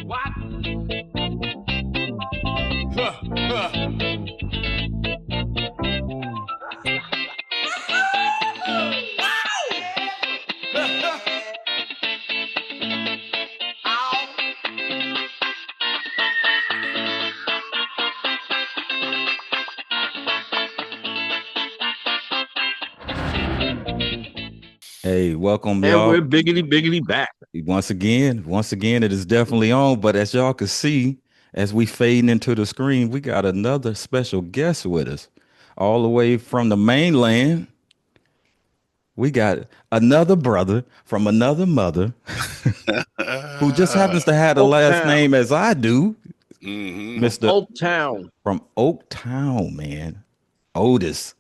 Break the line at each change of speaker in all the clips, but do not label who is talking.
What? Huh, huh.
Hey, welcome
And
y'all.
we're biggity back.
Once again, it is definitely on. But as y'all can see, as we fading into the screen, we got another special guest with us, all the way from the mainland. We got another brother from another mother who just happens to have the last
Oaktown.
name as I do,
From
Mister
Oaktown.
from Oaktown, man. Odis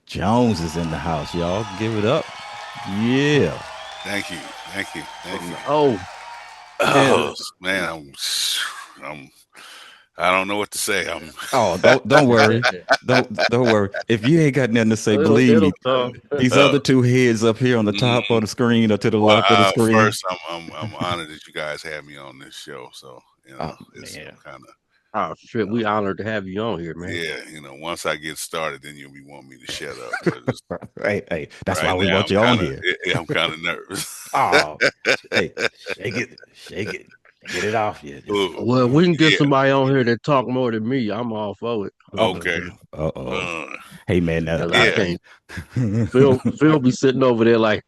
Jones is in the house, y'all. Give it up. Yeah.
Thank you.
Oh,
And
Oh man, I don't know what to say.
oh, don't worry. Don't worry. If you ain't got nothing to say, believe
it'll
me,
come.
these other two heads up here on the top of the screen or to the
well,
left of the screen.
first, I'm honored that you guys had me on this show. So
Oh
it's
man.
kind of
Oh shit, we honored to have you on here, man.
yeah. Once I get started, then you'll be wanting me to shut up. But
Hey, that's why
right
we
now,
want you on here.
I'm kind of nervous.
Oh, hey, shake it, get it off you.
Ooh,
Well, we can get
yeah.
somebody on here that talk more than me. I'm all for it.
Okay.
Uh-oh.
Uh,
Hey man, now,
Cause I
yeah.
can't. Phil be sitting over there like,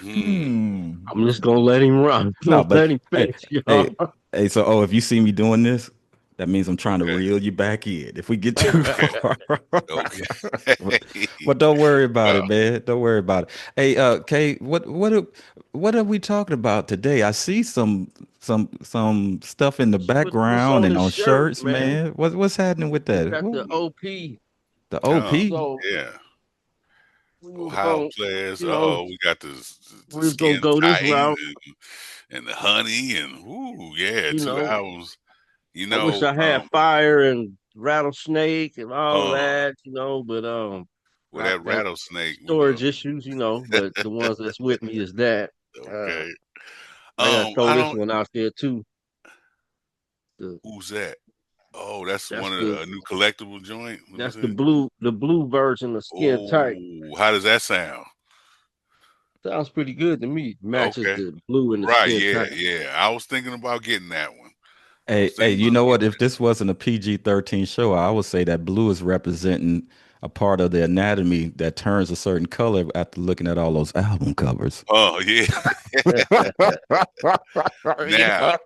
Mm,
I'm just gonna let him run.
no,
Gonna
but
let him
hey,
finish, y'all.
hey, hey, so if you see me doing this, that means I'm trying to
okay.
reel you back in. If we get too
Okay.
far.
Okay.
But don't worry about
well,
it, man. Don't worry about it. Hey, Kay, what are we talking about today? I see some stuff in the
What's
background
on
and
the
on
shirt,
shirts,
man?
man. What's happening with
We
that?
got the OP.
The
oh,
OP.
So
yeah.
we was
Ohio
gonna,
players.
you know,
Oh, we got the
we was gonna
skin
go this
tight
route.
and the honey and ooh, yeah,
You
two
know,
albums. You
I wish
know,
I had fire and rattlesnake and all
uh,
that, but
with
I
that
think
rattlesnake,
storage issues, but the ones that's with me is that. Uh,
okay.
I gotta throw
I
this
don't.
one out there too. The
Who's that? Oh, that's
that's
one of
the
a new collectible joint. Let me
that's
see.
the blue version of skin tight.
Oh, how does that sound?
Sounds pretty good to me. Matches
Okay,
the blue and the
right,
skin
yeah,
tight.
yeah. I was thinking about getting that one. I was
Hey,
thinking
you
about
know what?
getting
If this wasn't a PG-13 show, I would say that blue is representing a part of the anatomy that turns a certain color after looking at all those album covers.
Oh yeah. Now,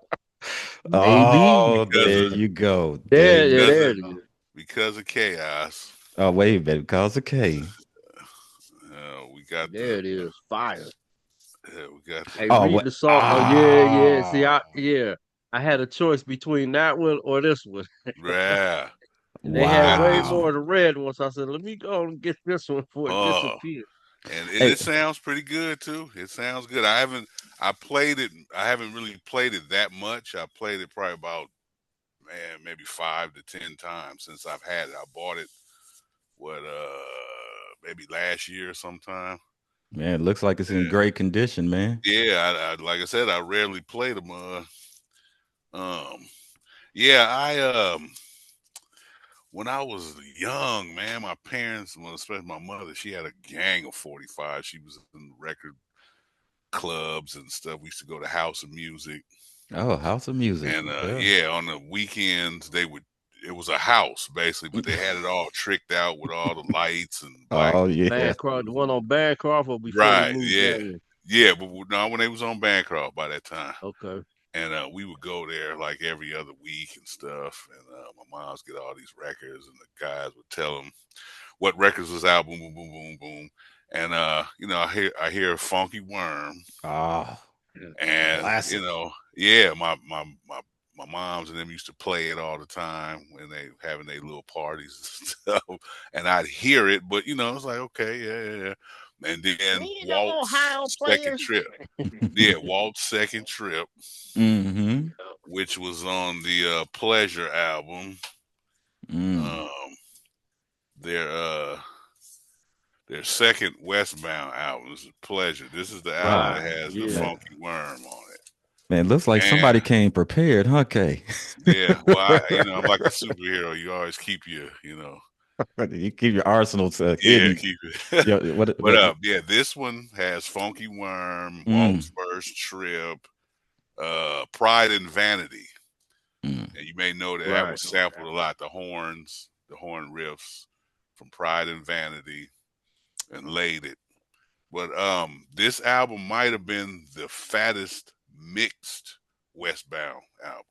Maybe.
Oh,
because
there
of
you go. There
There,
you
there,
because
there
of
it is.
because of chaos,
Oh, wait a minute, because of K.
we got
There it is. Fire.
the
Hey,
Oh,
read
what?
the song. Oh yeah. See,
Ah,
I had a choice between that one or this one.
yeah.
And they had
Got
way
this
wow.
more
one.
of the red ones. So I said, let me go and get this one before it
Oh,
disappears.
and
Hey,
it sounds pretty good too. It sounds good. I played it. I haven't really played it that much. I played it probably about man maybe 5 to 10 times since I've had it. I bought it what maybe last year sometime.
man, it looks like it's in great condition, man.
Yeah, I like I said, I rarely play them. Um, yeah, I when I was young, man, my parents, well, especially my mother, she had a gang of 45. She was in record clubs and stuff. We used to go to House of Music,
Oh, House of Music.
and
Yeah.
yeah, on the weekends they would. It was a house basically, but they had it all tricked out with all the lights and black.
Oh, yeah.
Bancroft, the one on Bancroft or before they
Right?
moved
Yeah,
down there.
yeah, but not when they was on Bancroft by that time.
Okay.
And we would go there like every other week and stuff. And my mom's get all these records, and the guys would tell them what records was out. Boom, boom, boom, boom, boom. And I hear Funky Worm,
Ah,
and
classic.
yeah, my moms and them used to play it all the time when they having their little parties and stuff. And I'd hear it, but it's like okay, yeah. And then
Me the
Walt's
Ohio
second
players.
trip. Yeah, Walt's second trip,
Mm-hmm.
which was on the Pleasure album.
Mm.
Um, their their second Westbound album is Pleasure. This is the album
Ah,
that has the
Yeah.
man.
Funky Worm on it.
Man, looks like
Man,
somebody came prepared, huh, Kay?
yeah. Well, I'm like a superhero. You always keep your.
You keep your arsenals
Yeah,
hidden.
keep it.
Yeah, what?
But
What?
yeah, this one has Funky Worm,
Mm,
Walt's First Trip, Pride and Vanity.
mm.
And you may know that
Right.
was sampled a lot. The horn riffs from Pride and Vanity, and laid it. But this album might have been the fattest mixed Westbound album.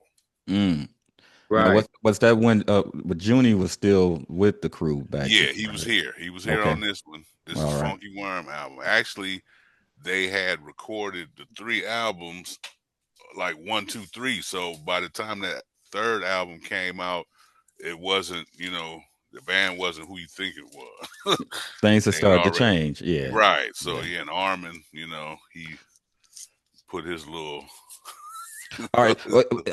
Mm. Now,
Right.
what's that when? But Junie was still with the crew back
Yeah,
then,
he was
right?
here. He was here
Okay,
on this one. This is
all right.
Funky Worm album. Actually, they had recorded the 3 albums like 1, 2, 3. So by the time that third album came out, it wasn't, the band wasn't who you think it was.
Things have
They had
started to
already
change. Yeah,
right. So
yeah.
yeah, and Armin, he put his little
All right.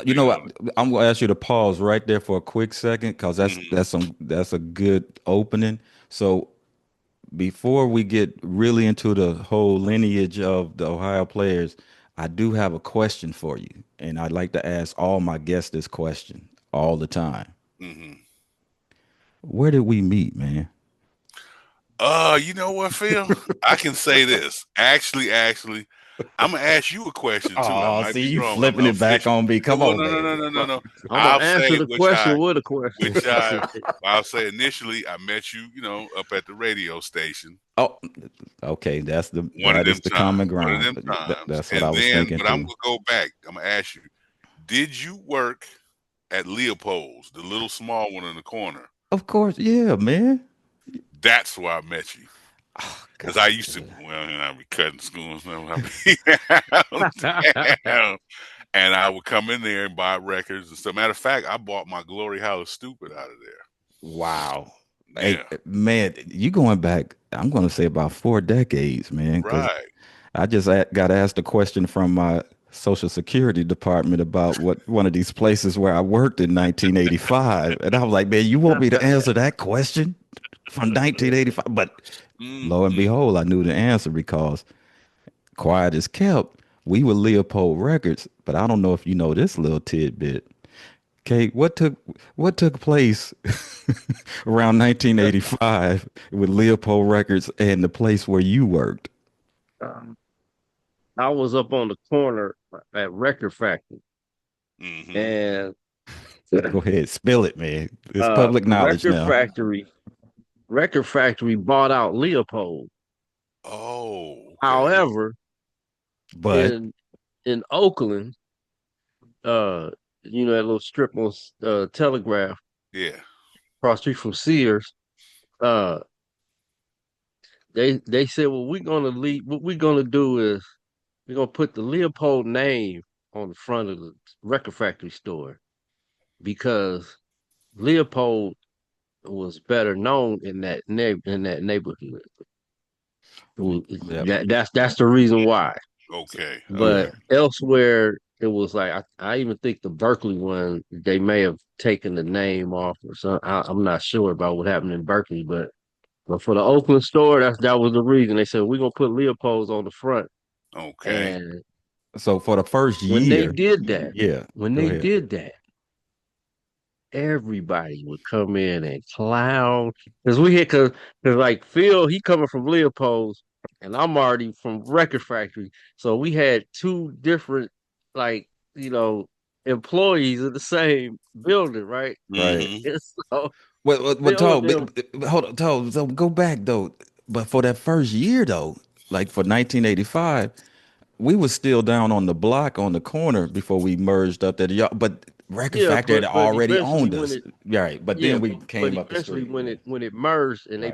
You know
thing
what?
on it.
I'm gonna ask you to pause right there for a quick second because that's
Mhm.
that's a good opening. So before we get really into the whole lineage of the Ohio players, I do have a question for you, and I'd like to ask all my guests this question all the time.
Mhm.
Where did we meet, man?
You know what, Phil? I can say this. Actually, I'm gonna ask you a question too. I
Oh,
might
see
be
you
wrong.
flipping
I'm
it back
fishing.
on me.
No,
Come
well,
on,
no, no, no,
man.
no, no, no.
I'm gonna
I'll
answer
say
the question with a question.
I'll say initially I met you, up at the radio station
Oh, okay.
one of
That is
them
the
times,
common ground. That's what I
and
was
then,
thinking
but I'm
too.
gonna go back. I'm gonna ask you, did you work at Leopold's, the little small one in the corner?
Of course, yeah, man.
That's where I met you.
Oh,
Because I
God.
used to, I'd be cutting school and stuff. I'd be downtown, and I would come in there and buy records and stuff. Matter of fact, I bought my Glory Hollow Stupid out of
Wow.
there.
Hey,
Yeah,
man, you going back, I'm going to say about 4 decades, man, because
right.
I just got asked a question from my Social Security department about what one of these places where I worked in 1985. And I was like, man, you want me to answer that question from 1985? But lo and
Mm-hmm.
behold, I knew the answer because quiet as kept. We were Leopold Records, but I don't know if you know this little tidbit. Kate, what took place around 1985 with Leopold Records and the place where you worked?
Um, I was up on the corner at Record Factory,
Mm-hmm.
and
Go ahead, spill it, man. It's public knowledge
Record
now.
Factory, Record Factory bought out Leopold.
Oh, okay.
However,
But
in Oakland, uh, that little strip on Telegraph
Yeah.
across the street from Sears, uh, they said, well, we're gonna leave. What we're gonna do is we're gonna put the Leopold name on the front of the Record Factory store because Leopold was better known in that neighborhood.
yep,
That's the reason why.
Okay.
yeah.
But elsewhere, it was like I even think the Berkeley one they may have taken the name off or something. I'm not sure about what happened in Berkeley, but for the Oakland store, that was the reason they said we're gonna put Leopold's on the front.
Okay.
And
So for the first
when they
year,
did that,
yeah,
when
go
they
ahead.
did that, everybody would come in and clown because we hit because like Phil, he coming from Leopold's and I'm already from Record Factory, so we had two different like employees in the same building, right?
Right.
Mm-hmm.
And so
Well,
Phil and
Todd,
them,
hold on, Todd. So go back though. But for that first year though, like for 1985, we was still down on the block on the corner before we merged up there. But Record
yeah,
Factory had
but
already
eventually
owned
when
us.
it
Right. But
yeah,
then we
but
came up the
eventually
street.
when
Yeah.
it merged and
Right.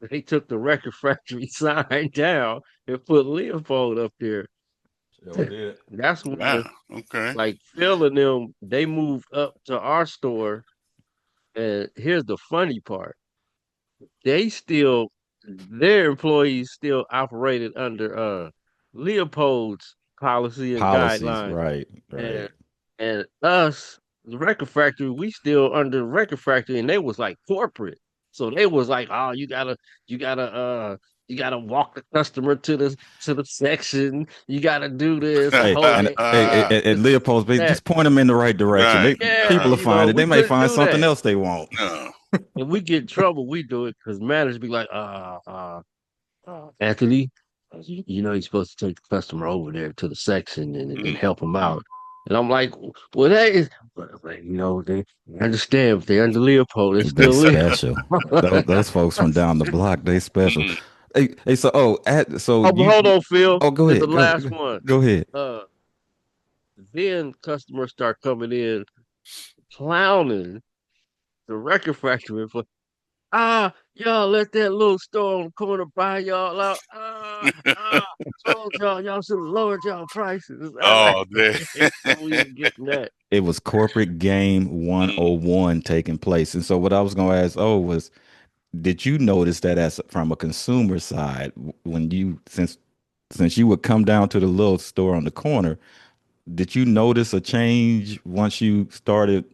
they took the Record Factory sign down and put Leopold up there.
Sure did.
That's when
Wow. Okay.
like Phil and them, they moved up to our store. And here's the funny part. They still their employees still operated under Leopold's policy and
Policies.
guidelines.
Right.
And
Right.
us, the Record Factory, we still under Record Factory and they was like corporate. So they was like, oh, you gotta You gotta walk the customer to the section. You gotta do this.
Hey,
Hold
and
it.
and Leopold,
That.
just point them in the right direction.
Right.
Yeah,
People will
you know,
find it.
we
They may
couldn't
find
do
something
that.
else they want.
No.
If we get in trouble, we do it because managers be like, Anthony, you know, you're supposed to take the customer over there to the section and help them out. And I'm like, well, that is, but I'm like, you know, they understand if they're under Leopold, they
They
still live.
special. Those folks from down the block, they special.
Mm.
Hey, so so
Oh, but hold on, Phil.
oh, go
It's the
ahead,
last one.
go ahead.
Uh, then customers start coming in clowning the record factory for y'all let that little store on the corner buy y'all out. Told y'all should have lowered y'all prices.
Oh, damn.
We was getting that.
It was corporate game
Mm.
101 taking place. And so what I was going to ask, was did you notice that as from a consumer side when you since you would come down to the little store on the corner, did you notice a change once you started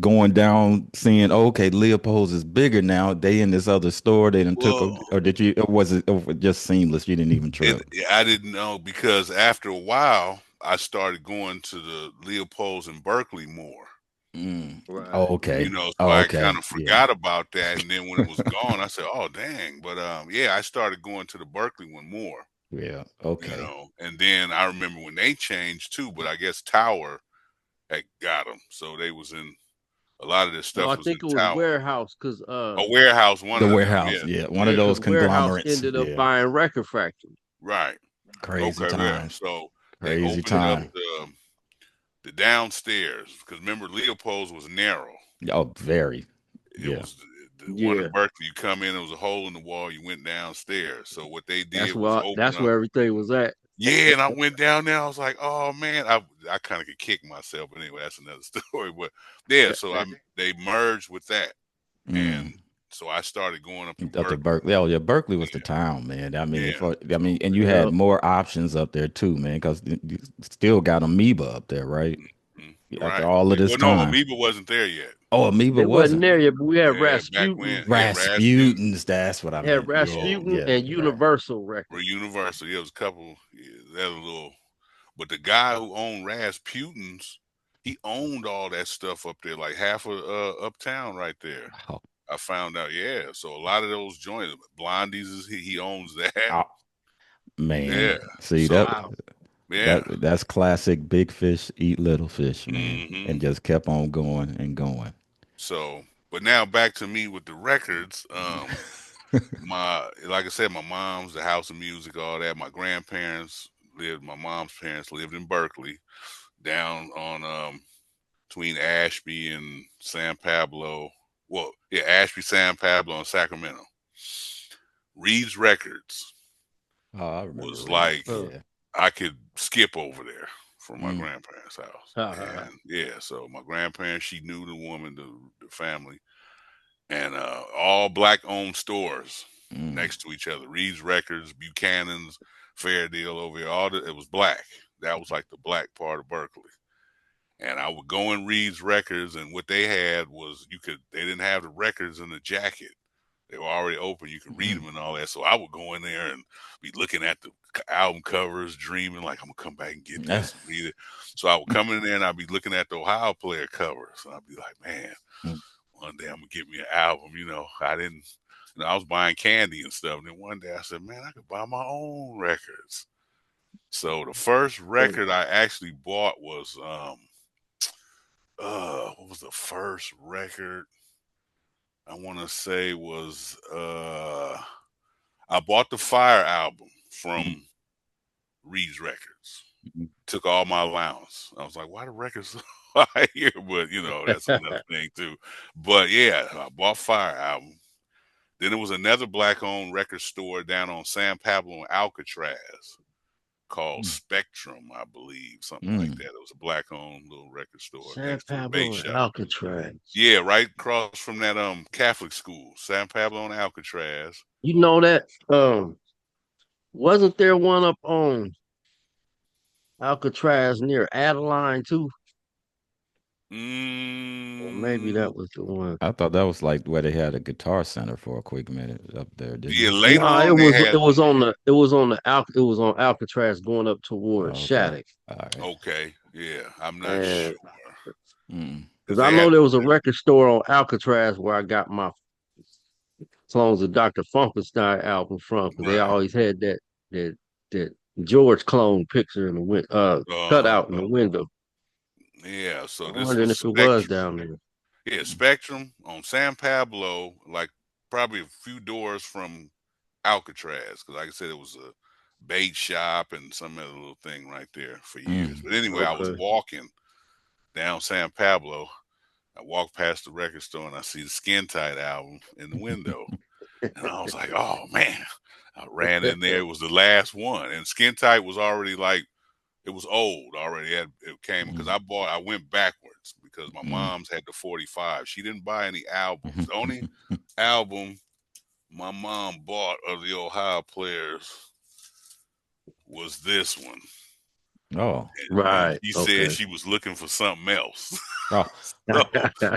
going down, seeing, oh, okay, Leopold's is bigger now. They in this other store. They done took,
Well,
or did you? Or was it just seamless? You didn't even trip.
I didn't know because after a while, I started going to the Leopolds in Berkeley more.
Mm. Oh,
Right.
okay.
So
Oh,
I kind
okay.
of
Yeah.
forgot about that, and then when it was gone, I said, "Oh, dang!" But yeah, I started going to the Berkeley one more.
Yeah. Okay.
And then I remember when they changed too, but I guess Tower had got them, so they was in a lot of this
No, I
stuff was in
think it was
Tower.
warehouse because
A warehouse, one
The
of them,
warehouse.
yeah,
Yeah. One of
yeah,
yeah,
because
those
warehouse
conglomerates.
ended up
Yeah.
buying record factory.
right,
Crazy
okay, yeah.
times.
So they
Crazy
opened up
time.
the downstairs because remember Leopold's was narrow.
Oh, very.
It
Yeah.
was the one
Yeah,
in Berkeley. You come in, there was a hole in the wall. You went downstairs. So what they
that's
did was
why
open
that's
up.
where everything was at.
Yeah, and I went down there. I was like, oh man, I kind of could kick myself, but anyway, that's another story. But yeah, so they merged with that, and
Mm.
so I started going up in
Up to
Berkeley.
Berkeley. Oh, yeah. Berkeley was the town, man. I mean,
Yeah,
and you
Yeah,
had more options up there too, man, because you still got Amoeba up there, right? After
right.
all of
Yeah.
this
Well, no,
time.
Amoeba wasn't there yet.
Oh, Amoeba
they wasn't
wasn't.
there yet, but we had
Yeah, back when.
Rasputin,
Yeah, Rasputin.
Rasputin's, that's what I
had
meant. Yeah,
So
Rasputin
yeah,
and
right.
Universal
we're
Records.
Universal. Yeah, it was a couple. Yeah, that was a little. But the guy who owned Rasputin's, he owned all that stuff up there, like half of Uptown right there.
Oh,
I found out, yeah. So a lot of those joints, Blondie's, he owns that.
oh, man.
Yeah.
See
So
Wow.
yeah.
that's classic big fish eat little fish, man.
Hmm.
And just kept on going and going.
So, but now back to me with the records. My like I said, my mom's the House of Music, all that. My grandparents lived. My mom's parents lived in Berkeley, down on between Ashby and San Pablo. Well, yeah, Ashby, San Pablo, and Sacramento. Reed's Records
Oh, I remember
was
Reed's.
like
Huh.
Yeah.
I could skip over there from my
Mm,
grandparents' house,
Uh-huh.
and yeah, so my grandparents, she knew the woman, the family, and all black-owned stores
mm,
next to each other. Reed's Records, Buchanan's, Fair Deal over here. It was black. That was like the black part of Berkeley. And I would go and read records, and what they had was they didn't have the records in the jacket. They were already open. You could read
mm.
them and all that. So I would go in there and be looking at the album covers, dreaming like I'm gonna come back and get this and read it. So I would come in there and I'd be looking at the Ohio Player covers, and I'd be like, man,
Mm.
one day I'm gonna get me an album. I didn't. I was buying candy and stuff. And then one day I said, man, I could buy my own records. So the first record I actually bought was what was the first record I want to say was I bought the Fire album
Mm,
from Reed's Records.
mm,
Took all my allowance. I was like, why the records so high here? But that's another thing too. But yeah, I bought Fire album. Then there was another black owned record store down on San Pablo and Alcatraz called
mm,
Spectrum, I believe, something like
mm.
that. It was a black owned little record store
San
next to a bait
Pablo and
shop.
Alcatraz.
Yeah, right across from that Catholic school, San Pablo and Alcatraz.
You know that wasn't there one up on Alcatraz near Adeline too? Or maybe
Mm,
that was the one.
I thought that was like where they had a guitar center for a quick minute up there, didn't
yeah,
it?
later
Nah,
on they had.
it was on Alcatraz going up towards
Oh, okay.
Shattuck.
All right.
Okay, yeah, I'm not
And
sure
Mm.
because
because I
they
know
had.
there was a record store on Alcatraz where I got my songs of Dr. Funkenstein album from, because they
Right.
always had that that George clone picture in the cut
Uh-huh.
out in the window.
Yeah, so
I'm
this
wondering
was
if it was
Spectrum.
down there.
Yeah, Spectrum on San Pablo, like probably a few doors from Alcatraz, because like I said, it was a bait shop and some other little thing right there for years.
Mm.
But anyway, I was
Okay.
walking down San Pablo. I walked past the record store and I see the Skin Tight album in the window. And I was like, oh man. I ran in there. It was the last one. And Skin Tight was already like, it was old already. It came because
Mm.
I went backwards because my
Mm.
mom's had the 45. She didn't buy any albums.
Mhm.
The only album my mom bought of the Ohio Players was this one.
Oh.
And
Right.
she said
Okay.
she was looking for something else.
Oh.
So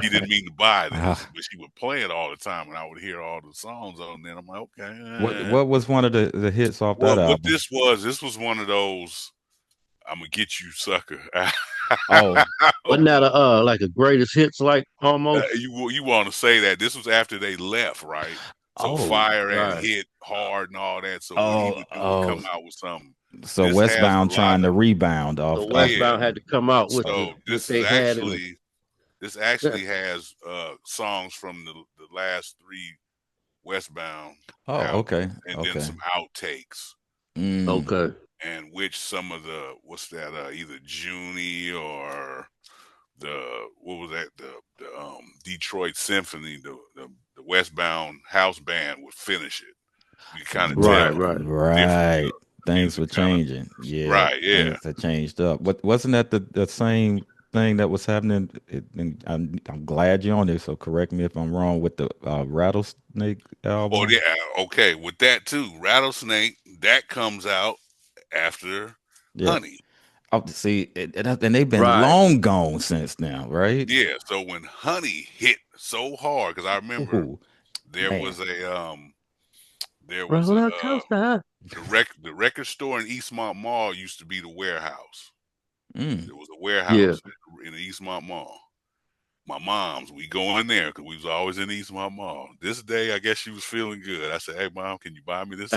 she didn't mean to buy this,
Ah.
but she would play it all the time, and I would hear all the songs on there. I'm like,
What
okay.
what was one of the hits off that
What
album?
this was one of those I'm gonna get you, sucker.
Oh.
Wasn't that like a greatest hits like almost?
You want to say that this was after they left, right? So
Oh.
Fire had
Right.
hit hard and all that. So what he
Oh.
would do would come
Oh.
out with something.
So
This has a
Westbound
lot
trying to
of
rebound
So
off
yeah.
Westbound had to come out with
oh,
the
So
what they had in the
this actually has songs from the last three Westbound
oh,
albums,
okay.
and then
Okay.
some outtakes.
Mm.
Okay.
And which some of the what's that either Junie or the what was that the Detroit Symphony the Westbound house band would finish it. You kind of
Right,
tell
right.
the difference
Right.
of
Things
music
were
kind of
changing. Yeah.
right, yeah.
Things had changed up. What wasn't that the same thing that was happening? And I'm glad you're on this. So correct me if I'm wrong with the Rattlesnake
Oh
album.
yeah, okay. With that too, Rattlesnake that comes out after
Yeah.
Honey.
Oh, see, and they've been
Right.
long gone since now, right?
Yeah, so when Honey hit so hard, because I remember
Ooh,
there
man.
was a there was
Roller coaster.
the record store in Eastmont Mall used to be the warehouse.
Mm.
There was a
Yeah.
warehouse in the Eastmont Mall. My mom's, we go in there because we was always in Eastmont Mall. This day, I guess she was feeling good. I said, "Hey, mom, can you buy me this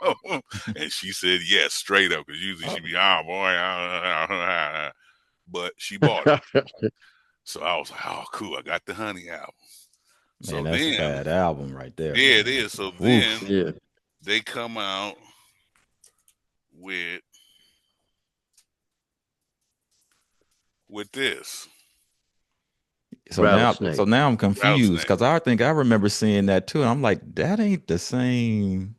album?" And she said, "Yes," straight up. Because usually
Oh,
she'd be, "Oh boy," but she bought it. So I was like, "Oh, cool! I got the Honey album."
man,
So
that's a
then,
bad album right there,
yeah, it
man.
is. So then
Oof.
Yeah.
they come out with this
So
Rattlesnake.
now I'm confused
Rattlesnake,
because I think I remember seeing that too, and I'm like, that ain't the same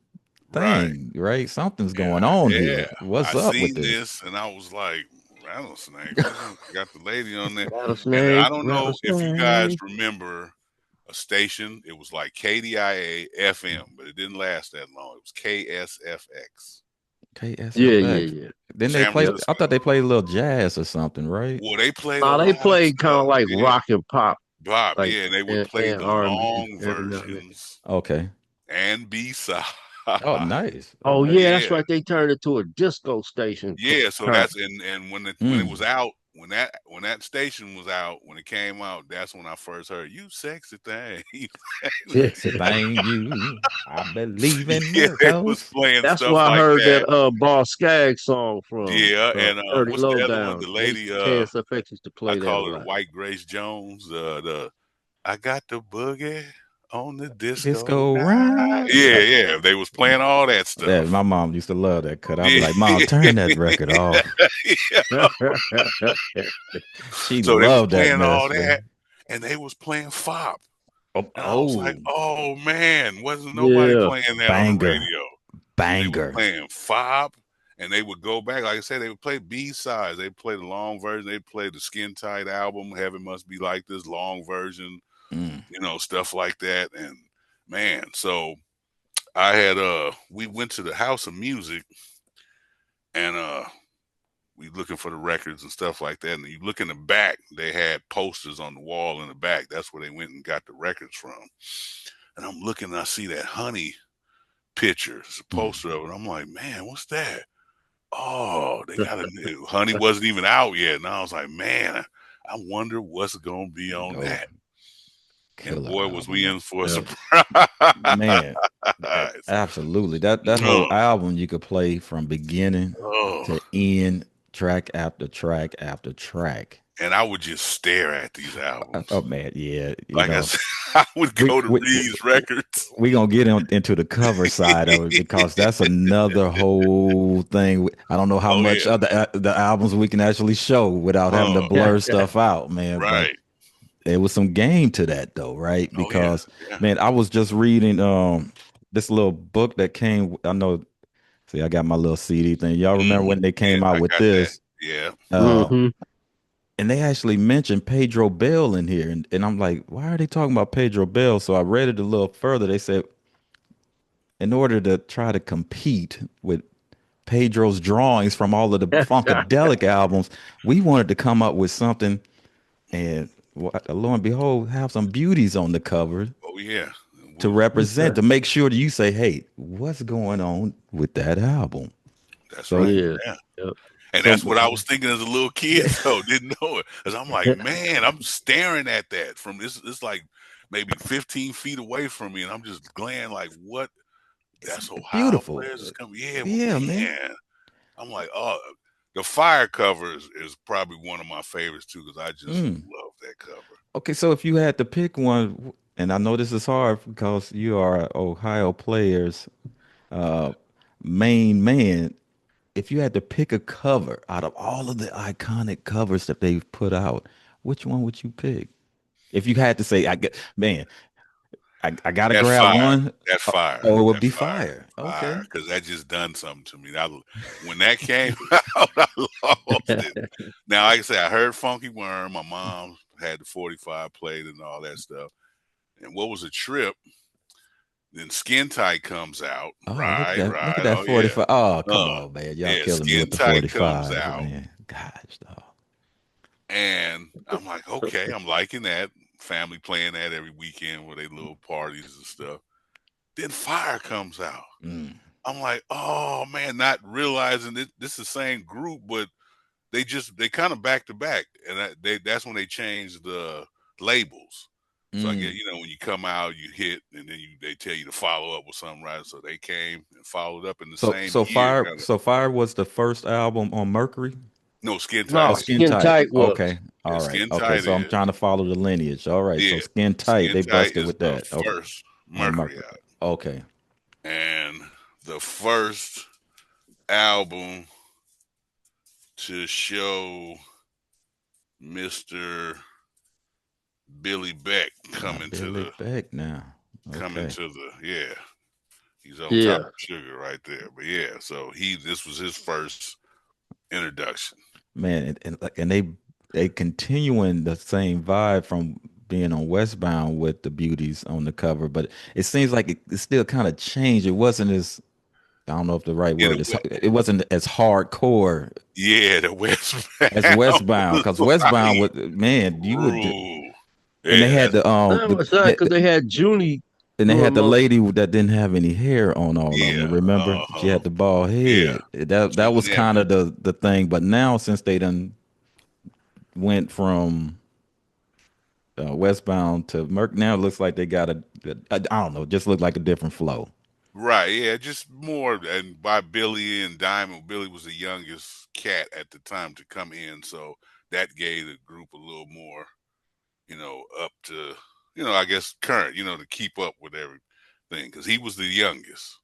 right?
thing, right? Something's going
Yeah,
on
yeah.
here. What's
I
up with
seen
this?
this and I was like, rattlesnake. What's up? Got the lady on there, and I
Rattlesnake.
don't know if you guys
Rattlesnake.
remember a station. It was like KDIA FM, but it didn't last that long. It was KSFX,
Yeah, yeah,
KSFX.
yeah.
Then they
San
played.
Yep.
I
Francisco.
thought they played a little jazz or something, right?
Well, they played a
Now they
lot of
played kind of
stuff.
like
Yeah,
rock and pop,
Bob.
like
Yeah, and they would play
and
the
R&B
long
every now and then.
versions
Okay.
and B side.
Oh, nice. All
Oh
right.
yeah, that's
Yeah,
right. They turned it to a disco station.
yeah, so
Kind
that's and when it was
Mm.
out, when that station was out, when it came out, that's when I first heard "You Sexy Thing."
Sexy thing, you. I believe in
Yeah, they was
miracles.
playing
That's
stuff
where I
like
heard
that.
that Boss Skaggs song from
Yeah, and
Dirty
what's the other one?
Lowdown.
The
They
lady,
KSFX used to
I
play that a
call her the
lot.
White Grace Jones. The I got the boogie on the disco
Disco
night.
ride.
Yeah, yeah, they was playing all that
Yeah,
stuff.
my mom used to love that cut. I'd be
Yeah,
like, Mom, turn that record off.
yeah.
She
So they was
loved that
playing all
mess,
that,
man.
and they was playing FOP.
Oh,
And I was like,
oh,
"Oh man, wasn't nobody
Yeah.
playing that on the
banger,
radio?" They was
banger.
playing FOP, and they would go back. Like I said, they would play B sides. They play the long version. They play the Skin Tight album. Heaven Must Be Like This long version.
Mm.
Stuff like that. And man, so I had we went to the House of Music, and we looking for the records and stuff like that. And you look in the back, they had posters on the wall in the back. That's where they went and got the records from. And I'm looking and I see that Honey picture. It's a poster of it. I'm like, man, what's that? Oh, they got a new Honey wasn't even out yet. And I was like, man, I wonder what's going to be on that. And boy, was we in for a surprise.
Man, absolutely. That whole album you could play from beginning to end, track after track after track.
And I would just stare at these albums.
Oh man, yeah.
Like I said, I would go to these records.
We're gonna get into the cover side of it because that's another whole thing. I don't know how much of the albums we can actually show without having to blur stuff out, man.
Right.
But there was some game to that though, right? Because man, I was just reading this little book that came. I know. See, I got my little CD thing. Y'all remember when they came out with this?
That. Yeah.
And they actually mentioned Pedro Bell in here. And I'm like, why are they talking about Pedro Bell? So I read it a little further. They said, in order to try to compete with Pedro's drawings from all of the Funkadelic albums, we wanted to come up with something. And lo and behold, have some beauties on the cover.
Oh, yeah.
To represent, to make sure that you say, hey, what's going on with that album?
That's right. Yeah. Yep. And that's what I was thinking as a little kid, though. Didn't know it. Because I'm like, man, I'm staring at that from this. It's like maybe 15 feet away from me. And I'm just glaring like, what? That's Ohio
beautiful.
Players is coming. Yeah, man. I'm like, oh, the Fire cover is probably one of my favorites, too, because I just love that cover.
Okay, so if you had to pick one, and I know this is hard because you are Ohio Players' main man. If you had to pick a cover out of all of the iconic covers that they've put out, which one would you pick? If you had to say, I gotta grab one.
That's Fire.
Oh, it would be Fire. Okay,
because that just done something to me. When that came out, I lost it. Now, like I said, I heard Funky Worm. My mom had the 45 played and all that stuff. And what was a trip? Then Skin Tight comes out.
Look at that 45. Yeah. Oh, come on, man. Y'all killing me with the 45. Man. Gosh, dog.
And I'm like, okay, I'm liking that. Family playing that every weekend with their little parties and stuff. Then Fire comes out. I'm like, oh, man, not realizing that this is the same group, but they kind of back to back. And that's when they changed the labels. So I get, when you come out, you hit, and then they tell you to follow up with something, right? So they came and followed up in the same year.
So Fire was the first album on Mercury?
No, Skin Tight.
No, Skin Tight was.
Okay. All right.
Skin
Okay,
Tight
so I'm trying to follow the lineage. All right. So Skin Tight, they busted with that.
First Mercury album.
Okay.
And the first album to show Mr. Billy Beck coming to the
Beck now.
Coming to the he's on top of sugar right there. But so this was his first introduction.
Man, and they continuing the same vibe from being on Westbound with the beauties on the cover, but it seems like it still kind of changed. It wasn't as, I don't know if the right word is, it wasn't as hardcore.
Yeah, the Westbound.
As Westbound, because Westbound was, man, you would. And they had
because they had Junie,
and they had the lady that didn't have any hair on all of them. Remember, she had the bald head. That was kind of the thing. But now, since they done went from Westbound to Merc, now it looks like they got I don't know, just looked like a different flow.
Right, yeah, just more, and by Billy and Diamond. Billy was the youngest cat at the time to come in, so that gave the group a little more, up to, I guess current, to keep up with everything, because he was the youngest.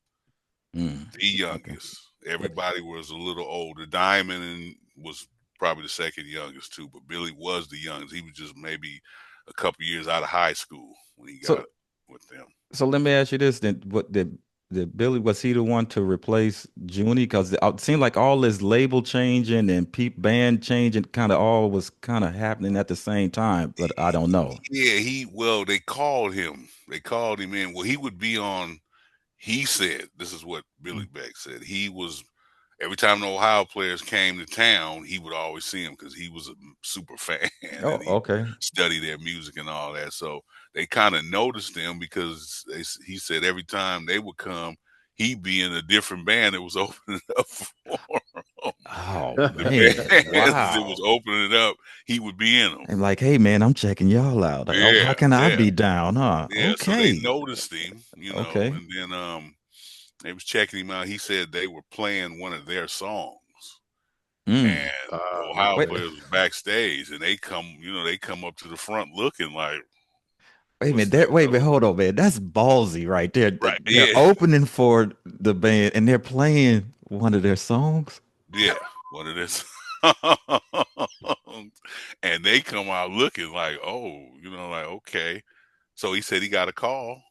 The youngest. Okay. Everybody was a little older. Diamond was probably the second youngest too, but Billy was the youngest. He was just maybe a couple years out of high school when he got with them.
So let me ask you this then: what did Billy, was he the one to replace Junie? Because it seemed like all this label changing and band changing kind of all was kind of happening at the same time, but I don't know.
Yeah, they called him. They called him in. Well, he would be on. He said, this is what Billy Beck said. He was every time the Ohio players came to town, he would always see them because he was a super fan
Oh,
and he
okay.
studied their music and all that. So they kind of noticed him because he said every time they would come, he'd be in a different band that was opening up for him.
Oh
The
man,
bands that was
wow.
opening it up, he would be in them.
And like, hey man, I'm checking y'all out. Like, oh, how
Yeah,
can I
yeah,
be down? Huh?
yeah. So they
Okay.
noticed him,
Okay.
and then they was checking him out. He said they were playing one of their songs.
Mm.
And the Ohio
Wait,
players was backstage, and they come up to the front looking like,
wait a
"What's
minute.
this?"
Wait a minute. Hold on, man. That's ballsy right there.
Right?
They're
Yeah,
opening for the band and they're playing one of their songs.
yeah. One of this, and they come out looking like, "Oh, like okay." So he said he got a call,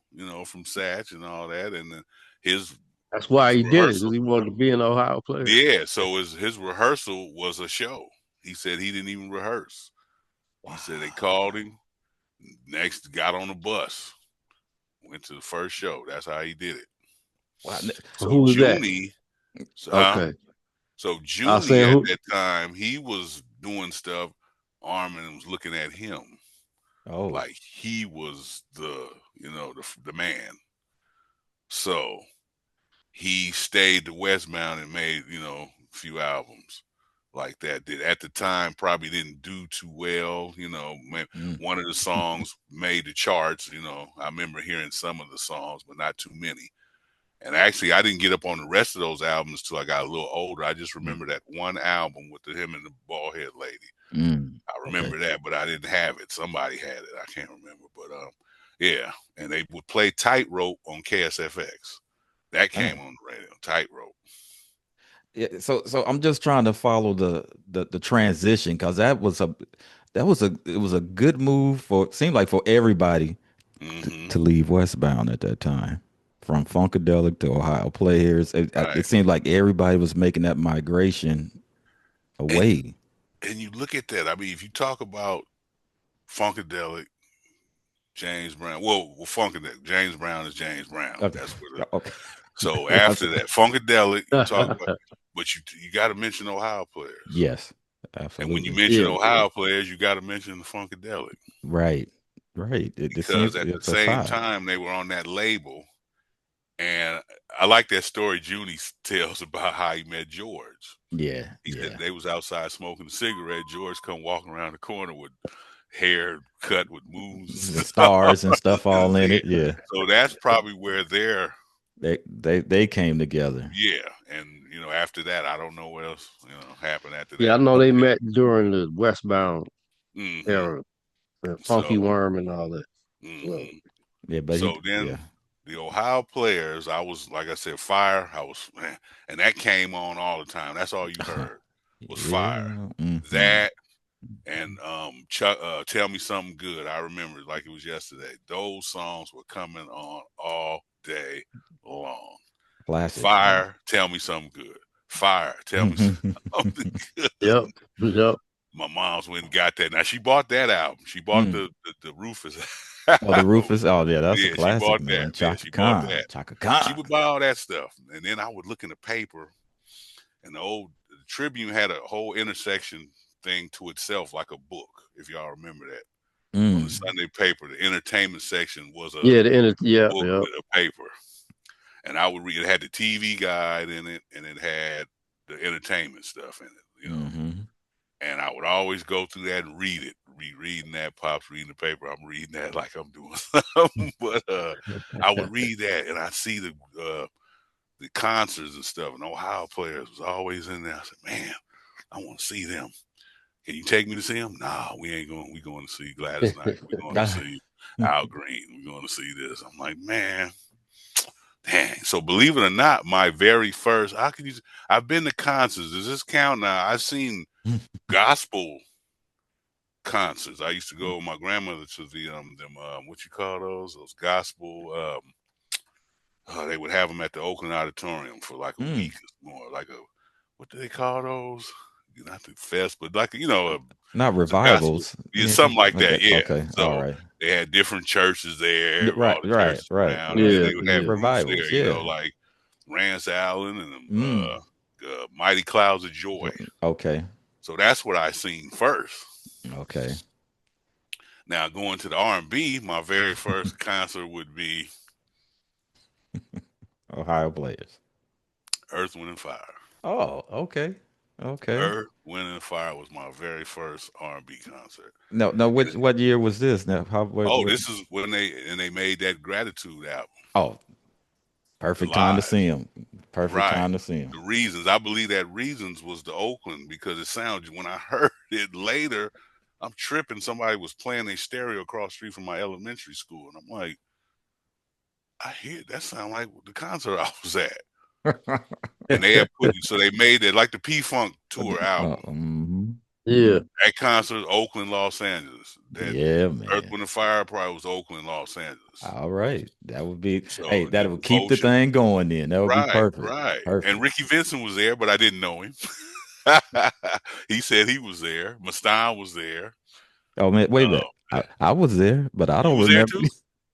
from Satch and all that, and then his
That's why
his
he did it, because
rehearsal.
he wanted to be an Ohio player.
Yeah, so his rehearsal was a show. He said he didn't even rehearse. He said they called him. Next, got on the bus, went to the first show. That's how he did it.
Wow.
So
Who was that?
Junie,
Okay.
so
I was
Junie
saying
at
who.
that time, he was doing stuff. Armin was looking at him
Oh.
like he was the man. So he stayed to Westbound and made a few albums like that. Did at the time probably didn't do too well.
Mm.
One of the songs made the charts. I remember hearing some of the songs, but not too many. And actually, I didn't get up on the rest of those albums till I got a little older. I just remember that one album with him and the bald head lady.
Mm.
I
Okay.
remember that, but I didn't have it. Somebody had it. I can't remember, but yeah. And they would play Tightrope on KSFX. That came
Man.
on the radio. Tightrope.
Yeah, so I'm just trying to follow the transition because it was a good move for it seemed like for everybody
Mm-hmm.
to leave Westbound at that time. From Funkadelic to Ohio players.
Right.
It seemed like everybody was making that migration away.
And you look at that. I mean, if you talk about Funkadelic, James Brown. Well, Funkadelic. James Brown is James Brown.
Okay.
That's what.
Okay.
So after that, Funkadelic, you talk about, but you got to mention Ohio players.
Yes,
And when you
absolutely.
mention Ohio players, you got to mention the Funkadelic.
Right. Right. It
Because
seems
at the
it's a
same
tie.
time they were on that label, and I like that story Junie tells about how he met George.
Yeah.
He said
Yeah.
they was outside smoking a cigarette. George come walking around the corner with hair cut with moons and
The
stuff
stars and stuff
in
all
his
in
head.
it. Yeah.
So that's probably where
They came together.
yeah. And after that, I don't know what else happened after
Yeah, I
that.
know
But
they met during the Westbound
mm-hmm.
era, Funky
So
Worm and all that. So,
mm-hmm.
Yeah, but
So then the Ohio players, I was like I said, Fire. And that came on all the time. That's all you heard was Fire.
Mm-hmm.
That and Chuck, Tell Me Something Good. I remember it like it was yesterday. Those songs were coming on all day long.
Classics.
Fire, Tell Me Something Good. Fire, Tell Me Something Good.
Yep.
My mom's went and got that. Now she bought that album. She bought the Rufus.
Oh, the Rufus. Oh, yeah, that's a
Yeah, she
classic,
bought
man.
that. Yeah,
Chaka
she bought
Khan.
that.
Chaka
She
Khan.
would buy all that stuff, and then I would look in the paper, and the Tribune had a whole intersection thing to itself, like a book. If y'all remember that, on the Sunday paper, the entertainment section was a book with a paper, and I would read. It had the TV guide in it, and it had the entertainment stuff in it. And I would always go through that and read it. Reading that, Pops reading the paper. I'm reading that like I'm doing something. But I would read that, and I see the concerts and stuff, and Ohio players was always in there. I said, man, I want to see them. Can you take me to see them? Nah, we ain't going. We going to see Gladys Knight. We're going to see Al Green. We're going to see this. I'm like, man, dang. So believe it or not, my very first, I've been to concerts. Does this count now? I've seen gospel concerts. I used to go with my grandmother to the what you call those gospel they would have them at the Oakland Auditorium for like a week or more, like what do they call those? Not the fest, but like
not revivals.
Yeah, something like that. Yeah.
Okay.
So
all right.
they had different churches there,
Right.
all the churches around, and then they would have groups
revivals.
there,
Yeah.
like Rance Allen and Mighty Clouds of Joy.
Okay.
So that's what I seen first.
Okay.
Now going to the R&B, my very first concert would be
Ohio players.
Earth, Wind and Fire.
Oh, okay. Okay.
Earth, Wind and Fire was my very first R&B concert.
No, what year was this? Now,
This is when they made that Gratitude album.
Oh, perfect time to
Live.
see him. Perfect
Right.
time to see him.
The Reasons, I believe that Reasons was the Oakland, because it sounded, when I heard it later, I'm tripping. Somebody was playing a stereo across the street from my elementary school, and I'm like, I hear that sound like the concert I was at. And they had they made it like the P-Funk tour album.
Yeah.
That concert, Oakland, Los Angeles.
Yeah, man.
Earth, Wind and Fire probably was Oakland, Los Angeles.
All right. That would be,
So,
hey, that would keep the thing going then. That would be perfect.
Right.
Perfect.
And Ricky Vincent was there, but I didn't know him. He said he was there. Mustaine was there.
Oh, man, wait a minute. I was there, but I don't remember.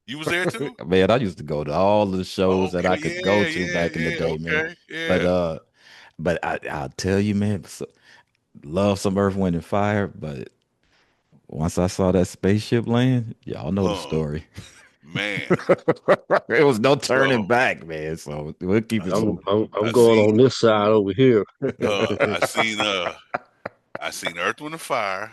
You was there too?
Man, I used to go to all the shows that I could go to back in the day, man.
Yeah.
But I'll tell you, man, love some Earth, Wind, and Fire, but once I saw that spaceship land, y'all know the story.
Man.
It was no turning back, man. So we'll keep it.
I'm going on this side over here.
I seen Earth, Wind, and Fire.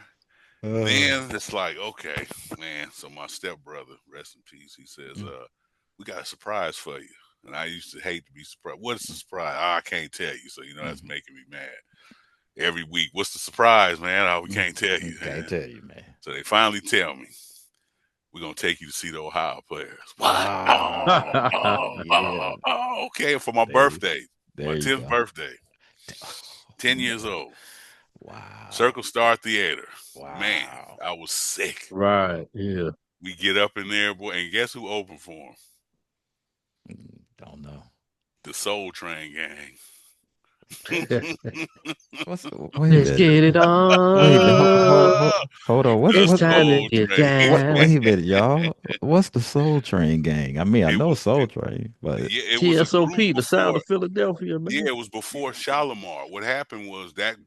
Then it's like, okay, man. So my stepbrother, rest in peace, he says, we got a surprise for you. And I used to hate to be surprised. What's the surprise? I can't tell you. So, that's making me mad. Every week, what's the surprise, man? We can't tell you.
Can't tell you, man.
So they finally tell me, we're going to take you to see the Ohio players. What? Okay. For my birthday, my 10th birthday, 10 years old.
Wow.
Circle Star Theater.
Wow.
Man, I was sick.
Right. Yeah.
We get up in there, boy, and guess who opened for them?
Don't know.
The Soul Train Gang.
Let's get it on.
Hold on.
It's time to get down.
Wait a minute, y'all. What's the Soul Train Gang? I mean, I know Soul Train, but
TSOP, the Sound of Philadelphia, man.
Yeah, it was before Shalimar. What happened was that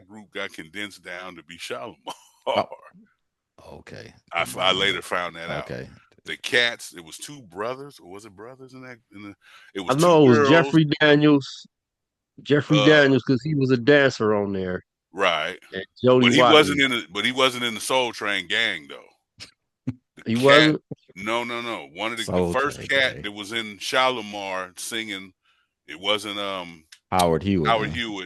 group got condensed down to be Shalimar.
Okay.
I later found that out.
Okay.
The Cats, it was two brothers, or was it brothers in that? It was
I know it was
girls.
Jeffrey Daniels. Daniels, because he was a dancer on there.
Right.
And Jody
but he
Watley.
wasn't in the Soul Train gang though.
He wasn't?
No. One of the first cat that was in Shalimar singing, it wasn't
Howard Hewitt.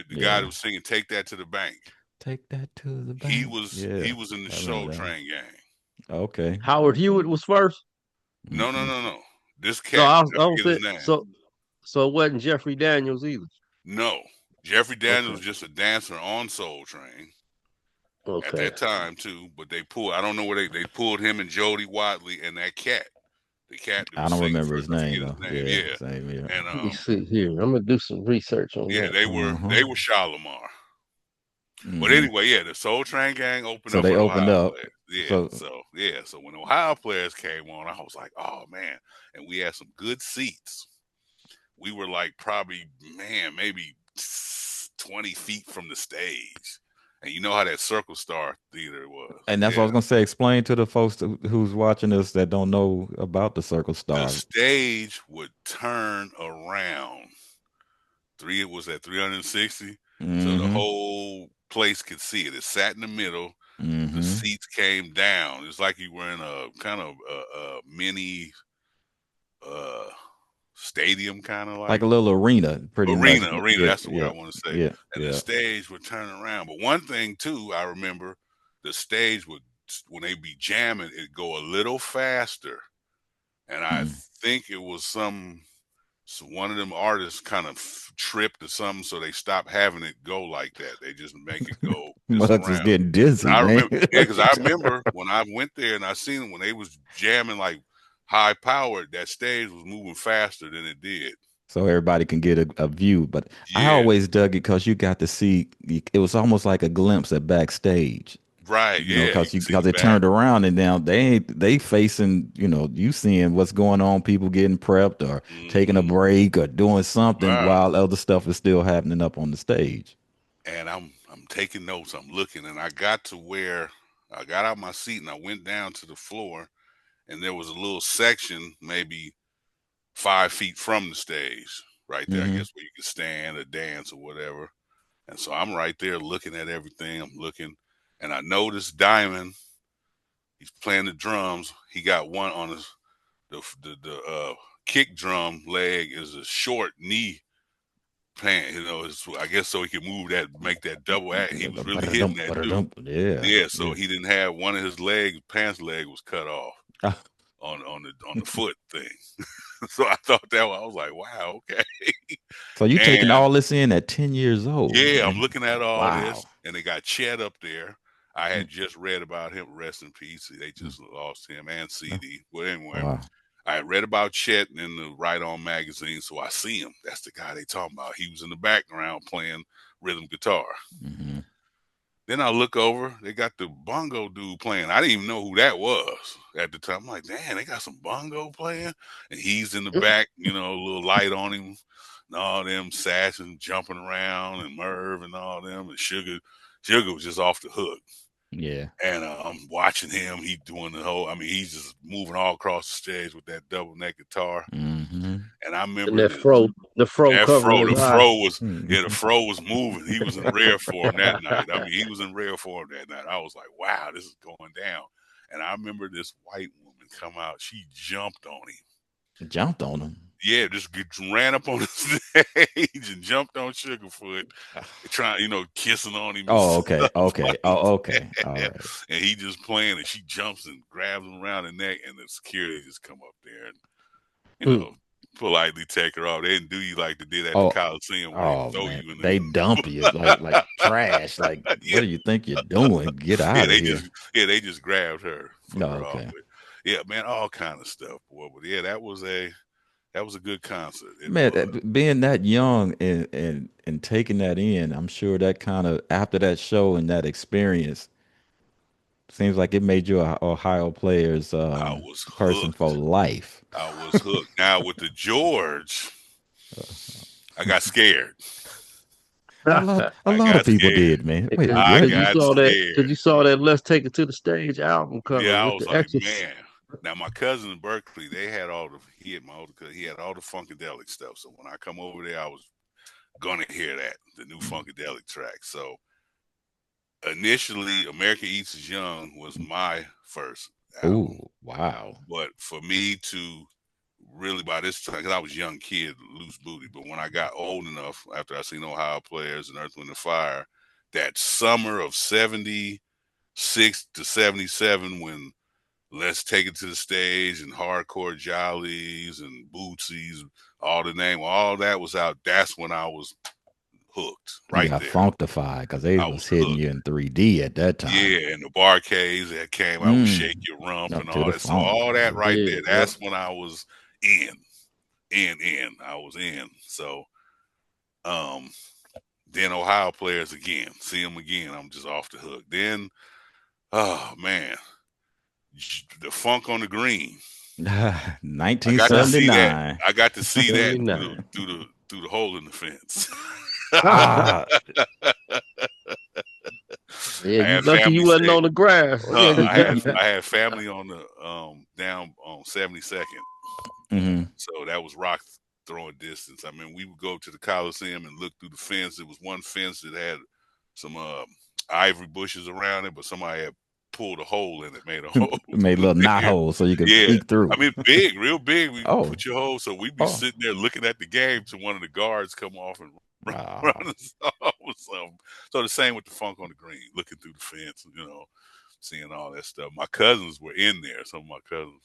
The guy that was singing Take That to the Bank.
Take that to the bank.
He was in the Soul Train gang.
Okay.
Howard Hewitt was first?
No. This cat,
so it wasn't Jeffrey Daniels either.
No. Jeffrey Daniels was just a dancer on Soul Train. Okay. At that time too, but they pulled. I don't know where they pulled him and Jody Watley and that cat. The cat.
I don't remember his name though.
Yeah.
Same here.
And
let me see here. I'm gonna do some research on that.
Yeah, they were Shalimar. But anyway, the Soul Train gang opened up.
So they opened up.
Players. So when Ohio players came on, I was like, oh man, and we had some good seats. We were like probably, maybe 20 feet from the stage. And you know how that Circle Star Theater was.
And that's what I was going to say. Explain to the folks who's watching us that don't know about the Circle Star.
The stage would turn around. It was at 360. So the whole place could see it. It sat in the middle. The seats came down. It's like you were in a kind of a mini stadium, kind of like
a little arena, pretty much.
Arena. That's the word I want to say.
Yeah,
and the stage would turn around. But one thing too, I remember the stage would, when they be jamming, it'd go a little faster. And I think it was one of them artists kind of tripped or something, so they stopped having it go like that. They just make it go.
Just getting dizzy.
I remember, because I remember when I went there and I seen them when they was jamming like high powered, that stage was moving faster than it did.
So everybody can get a view. But I always dug it because you got to see, it was almost like a glimpse at backstage.
Right.
You know,
Yeah. You
because
can see the
it
back.
turned around and now they facing, you know, you seeing what's going on, people getting prepped or taking a break or doing something
Wow.
while other stuff is still happening up on the stage.
And I'm taking notes. I'm looking, and I got to where I got out my seat and I went down to the floor, and there was a little section, maybe 5 feet from the stage, right there. I
Mm-hmm.
guess where you could stand or dance or whatever. And so I'm right there looking at everything. I'm looking, and I noticed Diamond. He's playing the drums. He got one on his the kick drum leg is a short knee pant. You know, I guess so he could move that, make that double act. He was really hitting that too.
Yeah.
Yeah, so he didn't have one of his legs, pants leg was cut off on the foot thing. So I thought that I was like, wow, okay.
So you taking
And
all this in at 10 years old,
yeah, I'm
man.
looking at all this,
Wow.
and they got Chet up there. I had just read about him, rest in peace. They just lost him and CD. Well, anyway,
Wow.
I had read about Chet in the Right On magazine, so I see him. That's the guy they talking about. He was in the background playing rhythm guitar.
Mm-hmm.
Then I look over, they got the bongo dude playing. I didn't even know who that was at the time. I'm like, damn, they got some bongo playing? And he's in the back, you know, a little light on him, and all them Satch and jumping around, and Merv and all them, and Sugar was just off the hook.
Yeah.
And I'm watching him. He doing the whole, I mean, he's just moving all across the stage with that double neck guitar.
Mm-hmm.
And I remember
And the fro covering his
the
eye.
fro was the fro was moving. He was in rare form that night. I mean, he was in rare form that night. I was like, wow, this is going down. And I remember this white woman come out. She jumped on him.
Jumped on him.
Yeah, just ran up on the stage and jumped on Sugarfoot, trying, you know, kissing on him.
Oh, okay. Okay. Oh, okay. All right.
And he just playing, and she jumps and grabs him around the neck, and the security just come up there and, you know, politely take her off. They didn't do you like they did at the Coliseum where they throw you in the...
They dump you like trash. Like, what do you think you're doing? Get out of here.
They just grabbed her.
Okay.
But yeah, man, all kind of stuff, boy. But yeah, that was a good concert.
Being that young and taking that in, I'm sure that kind of, after that show and that experience, seems like it made you a Ohio Players person for life.
I was hooked. Now with the George, I got scared.
A lot of people did, man. Wait,
Because you saw that Let's Take It to the Stage album cover.
Yeah, I
with
was
the
like,
extra...
man. Now my cousin in Berkeley, he had all the Funkadelic stuff. So when I come over there, I was gonna hear the new Funkadelic track. So initially, America Eats Is Young was my first album.
Ooh, wow.
But for me to really, by this time, because I was a young kid, loose booty, but when I got old enough, after I seen Ohio Players and Earth, Wind and Fire, that summer of 76 to 77, when Let's Take It to the Stage and Hardcore Jollies and Bootsies, all that was out. That's when I was hooked right there.
Funktified because they was hitting you in 3D at that time.
Yeah, and the barcades that came out, Shake Your Rump and all that. So all that right there, that's when I was in. I was in. So then Ohio Players again, see them again, I'm just off the hook. Then, oh man, the Funk on the Green.
1979.
I got to see that through the hole in the fence.
Yeah, you lucky you wasn't on the grass.
I had family on the down on 72nd.
Mm-hmm.
So that was rock throwing distance. I mean, we would go to the Coliseum and look through the fence. There was one fence that had some ivory bushes around it, but somebody had pulled a hole in it, made a hole.
Made a little knot hole so you could peek through.
I mean, big, real big. We put your hole. So we'd be sitting there looking at the game till one of the guards come off and run us off or something. So the same with the Funk on the Green, looking through the fence, you know, seeing all that stuff. My cousins were in there. Some of my cousins,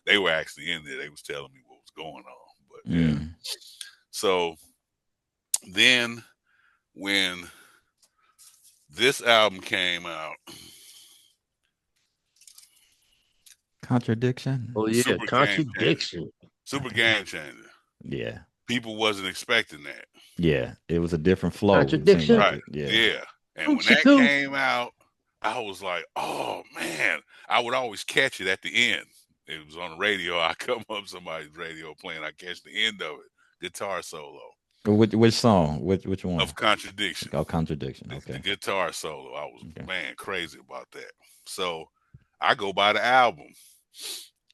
they were actually in there. They was telling me what was going on. But yeah. So then when this album came out,
Contradiction.
Oh yeah, Contradiction.
Super game changer.
Yeah.
People wasn't expecting that.
Yeah, it was a different flow.
Contradiction.
Right. Yeah. And when that came out, I was like, oh man, I would always catch it at the end. It was on the radio. I come up somebody's radio playing. I catch the end of it, guitar solo
Which song? Which one?
of Contradiction.
Oh, Contradiction.
The
Okay.
guitar solo. I was
Okay.
man crazy about that. So I go buy the album.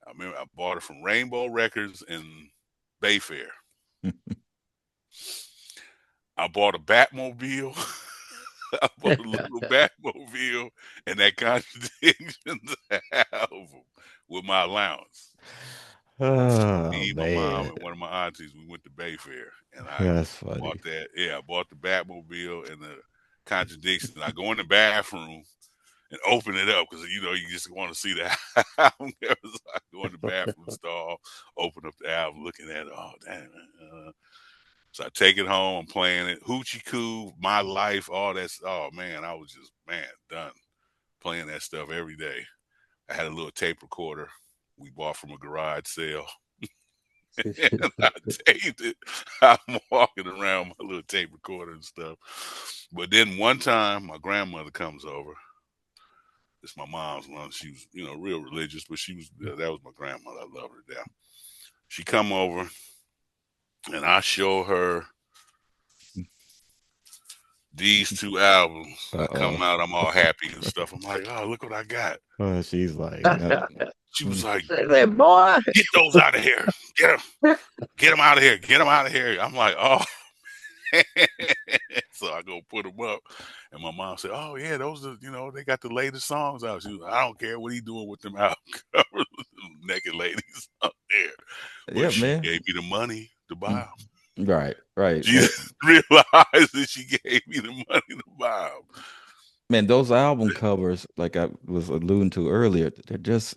I remember I bought it from Rainbow Records in Bayfair. I bought a Batmobile. I bought a little Batmobile and that Contradictions album with my allowance.
Oh
Me, my mom,
man,
and one of my aunties, we went to Bayfair, and I
that's funny.
bought that. Yeah, I bought the Batmobile and the Contradictions. I go in the bathroom and open it up because you just want to see the album. So I go in the bathroom stall, open up the album, looking at it. Oh damn! So I take it home, I'm playing it. Hoochie Coo, My Life, all that. Oh man, I was just done playing that stuff every day. I had a little tape recorder we bought from a garage sale. And I taped it. I'm walking around my little tape recorder and stuff. But then one time, my grandmother comes over. It's my mom's one. She was, real religious, but that was my grandmother. I love her to death. She come over, and I show her these two albums. I come out, I'm all happy and stuff. I'm like, oh, look what I got.
She's like,
She was like,
Hey, boy,
get those out of here. Get them out of here. Get them out of here. I'm like, oh. So I go put them up, and my mom said, "Oh yeah, those are they got the latest songs out." She was like, "I don't care what he doing with them album covers, naked ladies out there." But
yeah,
she
man,
gave me the money to buy them.
Right.
She realized that she gave me the money to buy them.
Man, those album covers, like I was alluding to earlier, they're just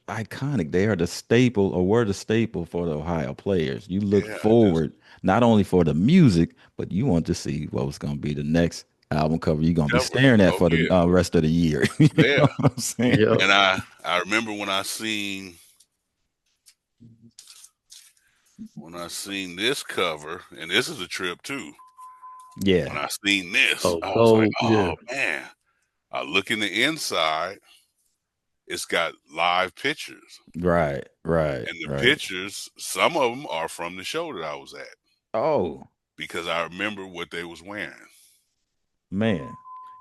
iconic. They are the staple, or were the staple for the Ohio players. You look forward not only for the music, but you want to see what was going to be the next album cover you're going to be staring at for the rest of the year. You know what I'm saying?
Yeah.
And I remember when I seen this cover, and this is a trip too.
Yeah.
When I seen this, I was like, oh man. I look in the inside, it's got live pictures.
Right.
And the pictures, some of them are from the show that I was at.
Oh.
Because I remember what they was wearing.
Man.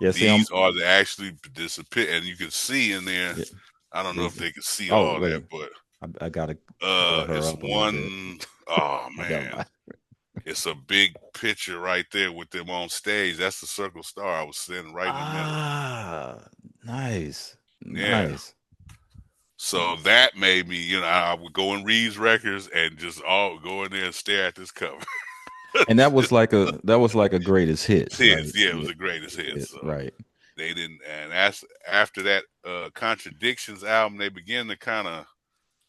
Yeah,
these are the actually disappear, and you can see in there. Yeah. I don't know if they can see all that, but
I gotta
it's one. Oh man. It's a big picture right there with them on stage. That's the Circle Star. I was standing right in the middle.
Ah, nice.
Yeah.
Nice.
So that made me, I would go in Reeves Records and just all go in there and stare at this cover.
And that was like a greatest hits.
Yeah, it was a greatest hits. So
right.
They didn't, and after that Contradictions album, they began to kind of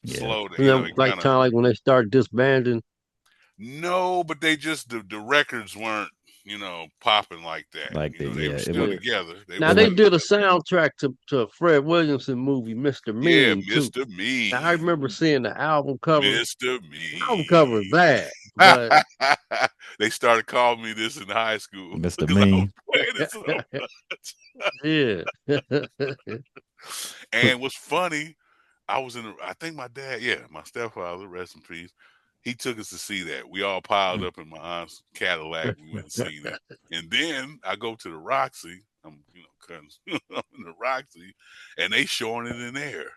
slow down.
Kind of like when they started disbanding.
No, but they just the records weren't popping like that. They were still together.
They did a soundtrack to Fred Williamson movie, Mr. Mean.
Yeah, Mr. Mean.
Now, I remember seeing the album cover.
Mr. Mean.
Album cover is bad. But
they started calling me this in high school.
Mr. Mean.
Yeah.
And what's funny, I think my dad, my stepfather, rest in peace, he took us to see that. We all piled up in my aunt's Cadillac. We went and seen it. And then I go to the Roxy. I'm, I'm in the Roxy, and they showing it in there.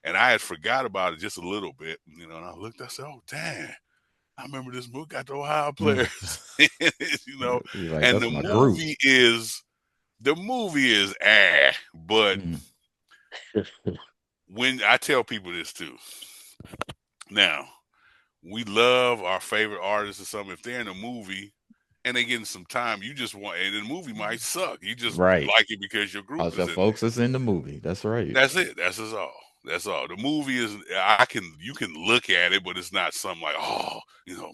And I had forgot about it just a little bit, and I looked. I said, "Oh, dang! I remember this movie got the Ohio players." And the movie is but when I tell people this too, now. We love our favorite artists or something. If they're in a movie and they getting some time, you just want, and the movie might suck. You just like it because your group is in
folks is in the movie. That's right.
That's it. That's all. That's all. The movie is. You can look at it, but it's not something like, oh,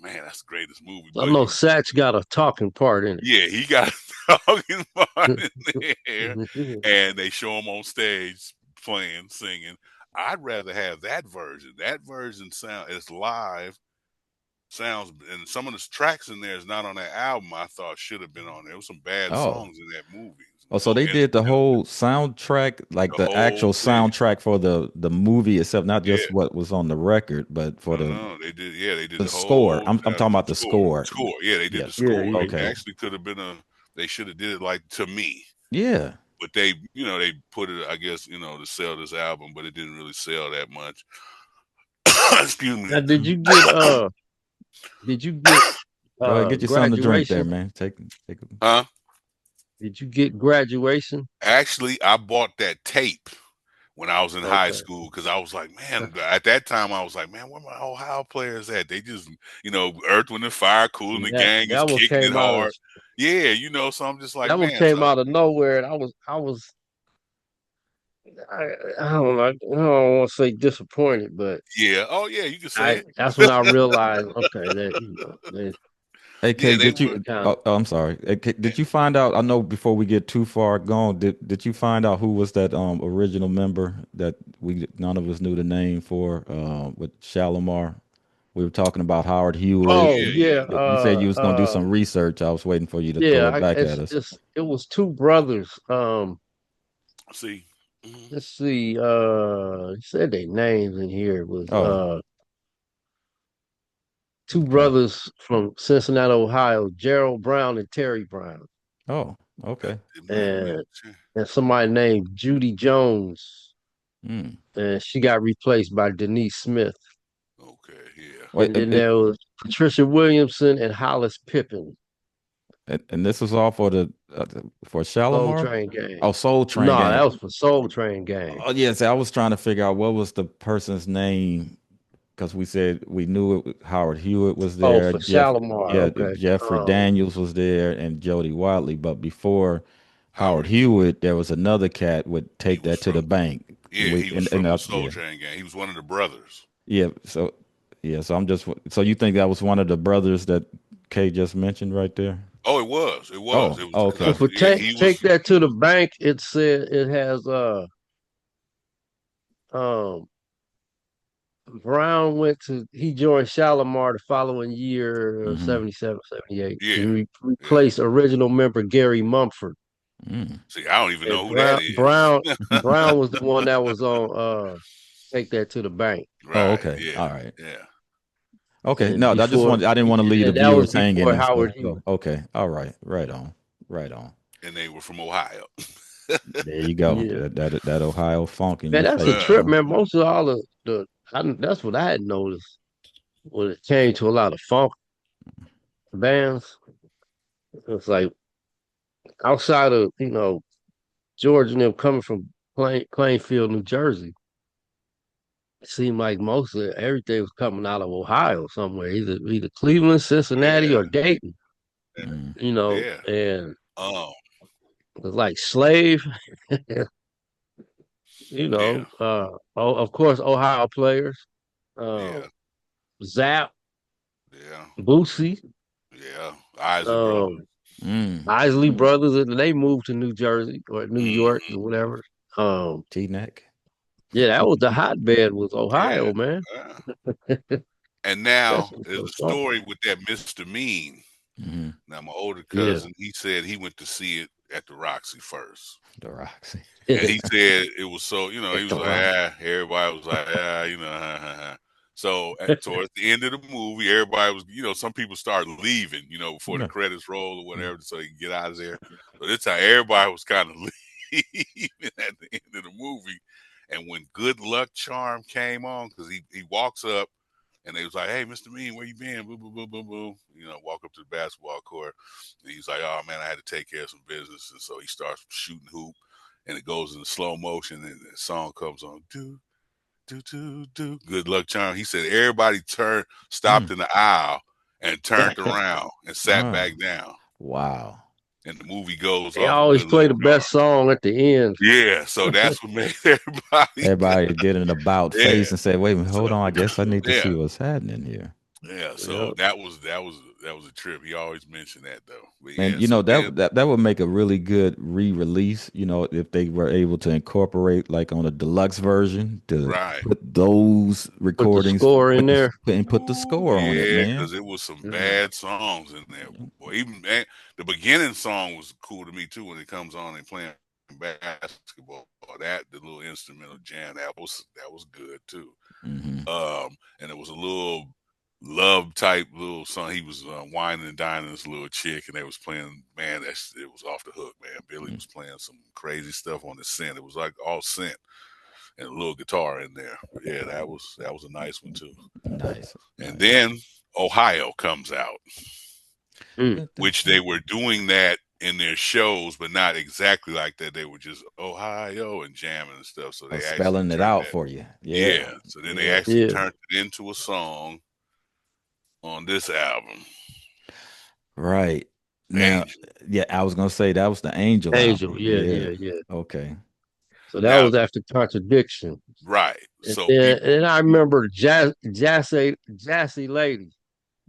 man, that's the greatest movie.
I know Satch got a talking part in it.
Yeah, he got a talking part in there, and they show him on stage playing, singing. I'd rather have that version. That version it's live, sounds, and some of the tracks in there is not on that album. I thought should have been on there. There was some bad songs in that movie.
Oh, so
no
they did the
instrumental.
whole soundtrack, like
The
the actual
whole thing.
soundtrack for the movie itself, not
Yeah.
just what was on the record, but for
No, they did. Yeah, they did
the
the
score.
whole
I'm talking about the
score.
score.
Score. Yeah, they did
Yeah.
the
Yeah,
score.
yeah.
It
Okay.
actually could have been they should have did it like To Me.
Yeah.
But they, they put it, I guess, to sell this album, but it didn't really sell that much. Excuse me.
Now, did you get
Go ahead, get you something to drink there,
graduation?
man. Take.
Huh?
Did you get graduation?
Actually, I bought that tape when I was in high
Okay.
school because I was like, man, at that time I was like, man, where my Ohio players at? They just, Earth, Wind and Fire, Cool and the Gang is
That one
kicking it
came out of
hard. Yeah, so I'm just like,
that one
man,
came
so
out of nowhere, and I don't know, I don't want to say disappointed, but
yeah, oh yeah, you can say it.
that's when I realized, okay, that
Hey,
Yeah,
K,
they
did
were.
you?
kind of.
I'm sorry. Hey, K, did you find out? I know before we get too far gone, did you find out who was that original member that none of us knew the name for with Shalimar? We were talking about Howard
Oh
Hewitt.
Oh
yeah, yeah.
yeah,
You said you was gonna do some research. I was waiting for you to throw
yeah.
it back at us.
It was two brothers.
See, mhm.
Let's see. He said their names in here. It was
Oh,
two
okay.
brothers from Cincinnati, Ohio, Gerald Brown and Terry Brown,
Oh,
That
okay.
it might have been.
and somebody named Judy Jones,
Mm.
and she got replaced by Denise Smith.
Okay, yeah.
Wait,
And then there was Patricia Williamson and Hollis Pippin.
and this was all for for
Soul
Shalimar.
Train Gang.
Oh, Soul Train
No,
Gang.
that was for Soul Train Gang.
Oh, yes. I was trying to figure out what was the person's name because we said we knew Howard Hewitt was
Oh,
there.
for Shalimar.
Yeah,
Okay.
Jeffrey Daniels was there, and Jody Watley. But before Howard
Howard Hewitt.
Hewitt, there was another cat would
He
take
was
that to the
from.
bank.
Yeah, he was from the Soul
Yeah,
Train Gang. He was one of the brothers.
yeah. So yeah, so I'm just so you think that was one of the brothers that Kay just mentioned right there?
Oh, it was. It was.
Oh,
It was
So
okay.
because
for
yeah, he
take
was.
that to the bank, it said it has um Brown he joined Shalimar the following year,
Mm-hmm.
77, 78,
Yeah,
to
yeah.
replace original member Gary Mumford.
Mm.
See, I don't even
And
know who that is.
Brown was the one that was on Take That to the Bank.
Oh,
Right.
okay.
Yeah.
All right.
Yeah.
Okay.
And
No, I didn't want to leave the
and that was
viewers hanging
before
and stuff.
Howard
So
Hughes.
okay. All right. Right on. Right on.
And they were from Ohio.
There you go.
Yeah.
That Ohio funk in
Man,
your
that's a
face,
Yeah.
trip,
bro.
man. Most of all that's what I had noticed when it came to a lot of funk bands. It's like outside of, George and them coming from Plainfield, New Jersey, it seemed like most of everything was coming out of Ohio somewhere, either Cleveland, Cincinnati,
Yeah.
or Dayton,
Mm.
Yeah.
and
Um.
it was like Slave,
Yeah.
of course, Ohio players,
Yeah.
Zap,
Yeah.
Boosie,
Yeah. Isley Brothers.
um,
Mm.
Isley Brothers, and they moved to New Jersey or New York
Mm-hmm.
or whatever. Um,
T-neck.
yeah, that was the hotbed was
Yeah.
Ohio, man.
Yeah. And now
Especially
there's
for
a
funk.
story with that Mr. Mean.
Mm-hmm.
Now my older
Yeah.
cousin, he said he went to see it at the Roxy first.
The Roxy.
And he said it was so, he
At
was
the
like,
Rock.
everybody was like, So towards the end of the movie, everybody was, some people started leaving, before the
Yeah.
credits roll or whatever, so they can get out of there. So this time everybody was kind of leaving at the end of the movie. And when Good Luck Charm came on, because he walks up and they was like, hey, Mr. Mean, where you been? Boo, boo, boo, boo, boo. Walk up to the basketball court. And he's like, oh, man, I had to take care of some business. And so he starts shooting hoop. And it goes in slow motion, and the song comes on. Do, do, do, do. Good Luck Charm. He said everybody stopped in the aisle and turned around and sat
Ah,
back down.
wow.
And the movie goes
They
off of
always
Good Luck
play the
Charm.
best song at the end.
Yeah, so that's what made everybody.
Everybody get an about
Yeah.
face and say, wait a minute, hold
So,
on. I guess I need to
yeah.
see what's happening here.
Yeah. So that was a trip. He always mentioned that though. But
And
yeah, so then,
that would make a really good re-release, if they were able to incorporate like on a deluxe version to
right.
put those
Put the
recordings
score in there.
and put the
Ooh,
score on it,
yeah,
man.
because it was some
Mm.
bad songs in there. Boy, even the beginning song was cool to me too when it comes on and playing basketball. That the little instrumental jam that was good too.
Hmm.
And it was a little love type little song. He was whining and dining this little chick, and they was playing. Man, it was off the hook, man. Billy was playing some crazy stuff on the synth. It was like all synth and a little guitar in there. But yeah, that was a nice one too.
Nice,
And
nice.
then Ohio comes out,
Mm.
which they were doing that in their shows, but not exactly like that. They were just Ohio and jamming and stuff. So
I'm
they actually
spelling it
turned
out
that.
for you. Yeah,
Yeah. So then they
yeah.
actually
Yeah.
turned it into a song on this album,
Right. Now,
Angel.
yeah, I was gonna say that was the Angel
Angel.
album.
Yeah,
Yeah.
yeah, yeah.
Okay.
So that
Now,
was after Contradiction.
right.
And
So
then
people,
and I remember Jassy Lady.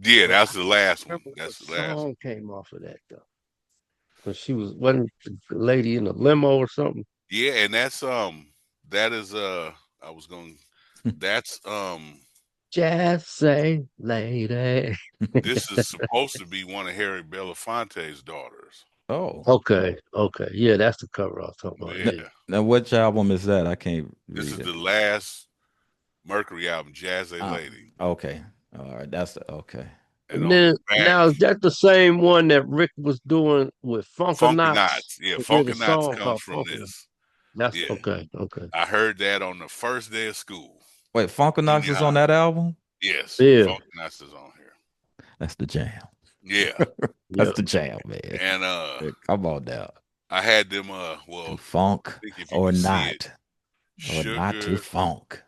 yeah,
But I
that's the last one.
remember what
That's the last one.
song came off of that though. When she wasn't the lady in the limo or something.
Yeah, and that is I was going that's
Jassy Lady.
this is supposed to be one of Harry Belafonte's daughters.
Oh.
Okay, okay. Yeah, that's the cover I was talking about.
Now,
Yeah.
now, which album is that? I can't
This
read
is
it.
the last Mercury album, Jazz A
Ah,
Lady.
okay. All right. Okay.
And
And
on the
then
back,
now is that the same one that Rick was doing with Funkadelic?
Funkadelic. Yeah,
He did a
Funkadelic
song
comes
called
from
Funkadelic.
this.
That's
Yeah.
okay, okay.
I heard that on the first day of school,
Wait, Funkadelic
junior
is on
high.
that album?
Yes,
Yeah,
Funkadelic is on here.
That's the jam.
Yeah.
yeah.
That's the jam, man.
And
Yeah, come on now.
I had them
To
well, I
funk
think if you
or
could see it,
not, or not to
Sugar,
funk.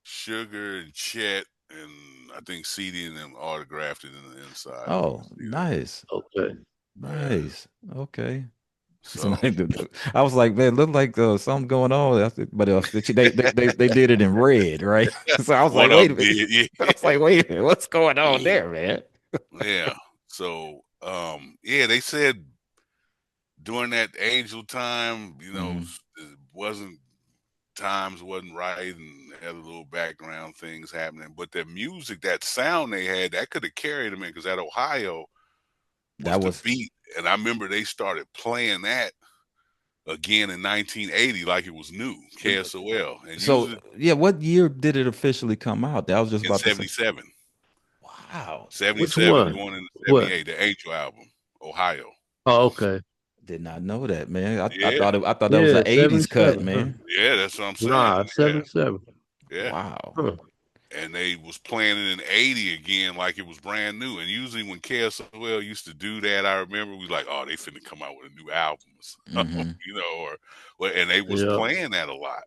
Sugar and Chet, and I think CD and them autographed it in the inside if you
Oh,
can see that.
nice.
Okay.
Yeah.
Nice. Okay. So
So
I was like, man, look like something going on. But they did it in red, right? So I was like,
one of
wait a
them
minute.
did,
I was like, wait a minute, what's going on
yeah.
there, man?
Yeah. So yeah, they said during that Angel time,
Hmm.
it wasn't times wasn't right and had a little background things happening. But the music, that sound they had, that could have carried them in because that Ohio was
That
the
was
beat. And I remember they started playing that again in 1980 like it was new, KSOL. And
so
usually
yeah. What year did it officially come out? That was just
in
about to say.
77.
Wow,
Which
77
one?
going into
What?
78, the Angel album, Ohio.
Oh, okay.
did not know that, man.
Yeah.
I thought that was
Yeah,
an '80s cut,
77, huh?
man.
Yeah, that's what I'm saying.
Nah,
Yeah.
77.
Yeah.
Wow.
Huh.
And they was playing it in 80 again like it was brand new. And usually when KSOL used to do that, I remember we like, oh, they finna come out with a new album or something,
Hmm.
and they was
Yeah.
playing that a lot.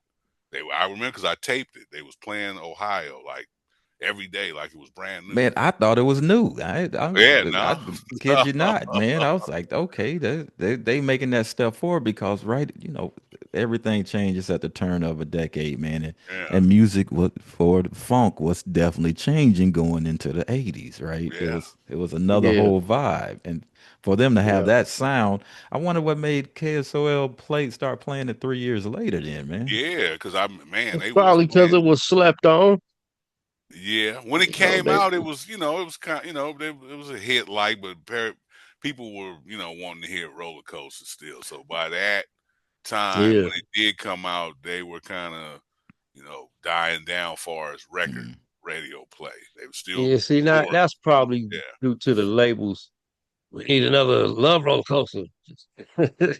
I remember because I taped it. They was playing Ohio like every day like it was brand new.
Man, I thought it was new.
Yeah,
I
no.
kid you not, man. I was like, okay, they making that step forward because everything changes at the turn of a decade, man,
Yeah,
and music for the funk was definitely changing going into the '80s, right? It
yeah.
was another
Yeah.
whole vibe, and for them to have
Yeah.
that sound, I wonder what made KSOL start playing it 3 years later, then, man.
Yeah, because man,
It's
they was
probably because
playing.
it was slept on.
Yeah, when it
You know,
came
they
out, it was it was kind it was a hit like, but people were wanting to hear Roller Coaster still. So by that time,
yeah.
when it did come out, they were kind of dying down far as record
Mm.
radio play. They were still
Yeah, see now
touring.
that's probably
Yeah,
due to the labels. We need another love roller coaster.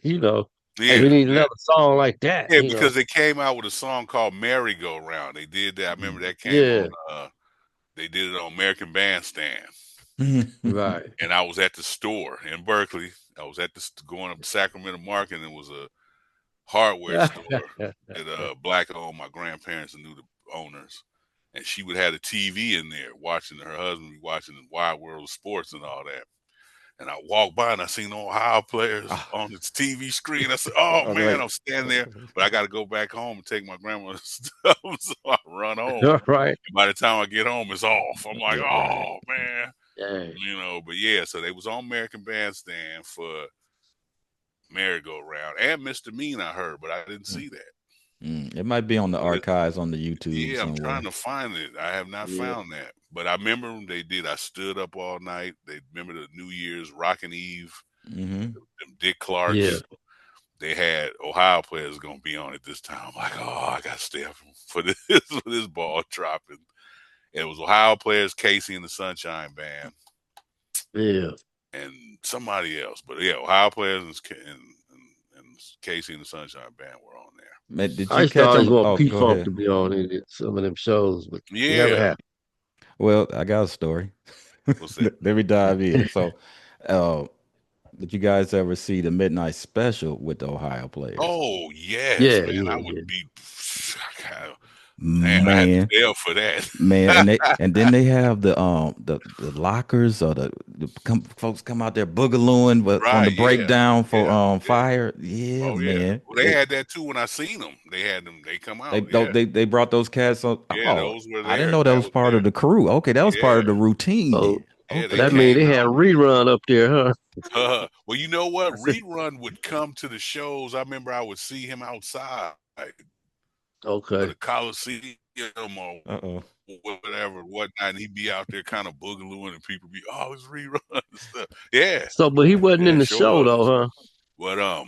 you know, we
yeah,
need
yeah,
another song like that,
yeah. Because they came out with a song called "Merry Go Round." They did that. I remember that came on.
Yeah,
They did it on American Bandstand.
right.
And I was at the store in Berkeley. I was at going up to Sacramento Market, and it was a hardware store that black owned. My grandparents knew the owners, and she would have a TV in there watching her husband be watching the Wide World of Sports and all that. And I walked by and I seen Ohio players
Ah.
on the TV screen. I said, "Oh
I'm
man,
like,
I'm standing there, but I got to go back home and take my grandma's stuff." So I run home.
right.
And by the time I get home, it's off. I'm like,
Right.
"Oh man."
Dang.
You know, but yeah, so they was on American Bandstand for Merry-Go-Round and Mr. Mean, I heard, but I didn't see that.
It might be on the
So
archives on the YouTube
yeah, I'm
somewhere.
trying to find it. I have not
Yeah.
found that. But I remember they did. I stood up all night. They remember the New Year's Rockin' Eve.
Mm-hmm.
Them Dick Clarks.
Yeah.
They had Ohio players gonna be on it this time. I'm like, oh, I got to stay up for this for this ball dropping. And it was Ohio players, Casey and the Sunshine Band,
Yeah.
and somebody else. But yeah, Ohio players and Casey and the Sunshine Band were on there.
Man, did
I
you
used to
catch
always
them?
want
Oh,
P
go
Funk
ahead.
to be on it at some of them shows, but it never
Yeah.
happened.
Well, I got a story.
What's that?
Let me dive in. So, did you guys ever see the midnight special with the Ohio players?
Oh yes,
Yeah,
man.
yeah,
I would
yeah.
be man, I had to
Man,
stay up for that.
man, and then they have the lockers or folks come out there boogalooing, but on the
Right, yeah.
breakdown for
Yeah.
fire. Yeah,
Oh yeah.
man.
Well, they had that too when I seen them. They had them. They come out.
They brought those cats on.
Yeah,
Oh,
those were
I didn't
there.
know that was part of the crew. Okay, that was part of the
Yeah.
routine then.
Yeah, they
Okay.
That mean
came
they had
out.
rerun up there, huh?
Well, you know what? Rerun would come to the shows. I remember I would see him outside of
Okay.
the Coliseum or
Uh-oh.
whatever, whatnot, and he'd be out there kind of boogalooing, and people be, oh, it's Rerun and stuff. Yeah.
So, but he wasn't in the
Sure
show
was.
though, huh?
But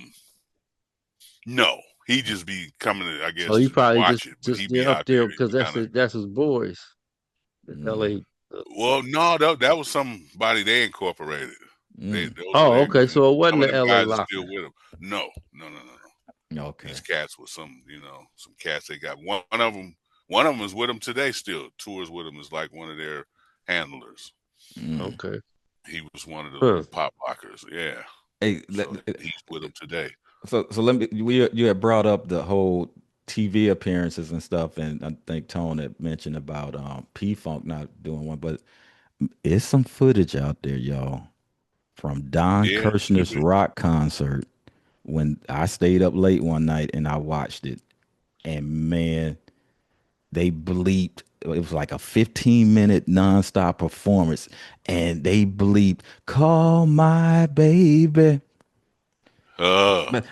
no, he just be coming to, I guess,
So he probably
watch it. But
just
he'd be
up
out
there
there
because that's his boys. LA.
Well, no, that was somebody they incorporated. Those were
Okay. So it
some
wasn't
of
the
them
LA
guys are
locker.
still with him. No.
Okay.
These cats were some cats they got. One of them is with them today still. Tours with them is like one of their handlers.
Okay.
He was one of the pop lockers. Yeah.
Hey,
So he's with them today.
So let me. You had brought up the whole TV appearances and stuff, and I think Tone had mentioned about P Funk not doing one, but it's some footage out there, y'all, from Don Kirshner's rock concert when I stayed up late one night and I watched it, and man, they bleeped. It was like a 15-minute nonstop performance, and they bleeped "Call My Baby." And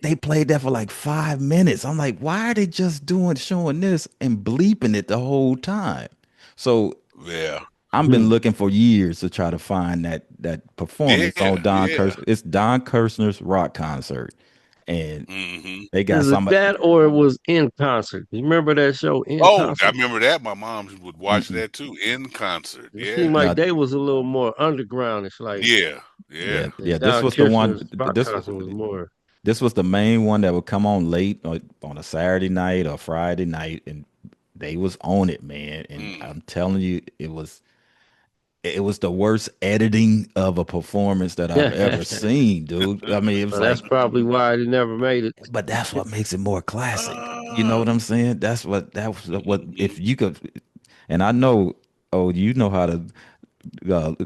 they played that for like 5 minutes. I'm like, why are they just showing this and bleeping it the whole time? So
yeah,
I've been looking for years to try to find that performance on Don Kirshner. It's Don Kirshner's rock concert, and they got
Is it that or it was in concert? You remember that show in concert?
I remember that. My mom would watch that too in concert.
It seemed like they was a little more undergroundish, like
yeah. This
Don
was the one.
Kirshner's rock concert was more.
This was the main one that would come on late on a Saturday night or Friday night, and they was on it, man. And I'm telling you, it was the worst editing of a performance that I've ever seen, dude. I mean, it was
that's probably why they never made it.
But that's what makes it more classic. You know what I'm saying? That was what if you could, and I know, you know how to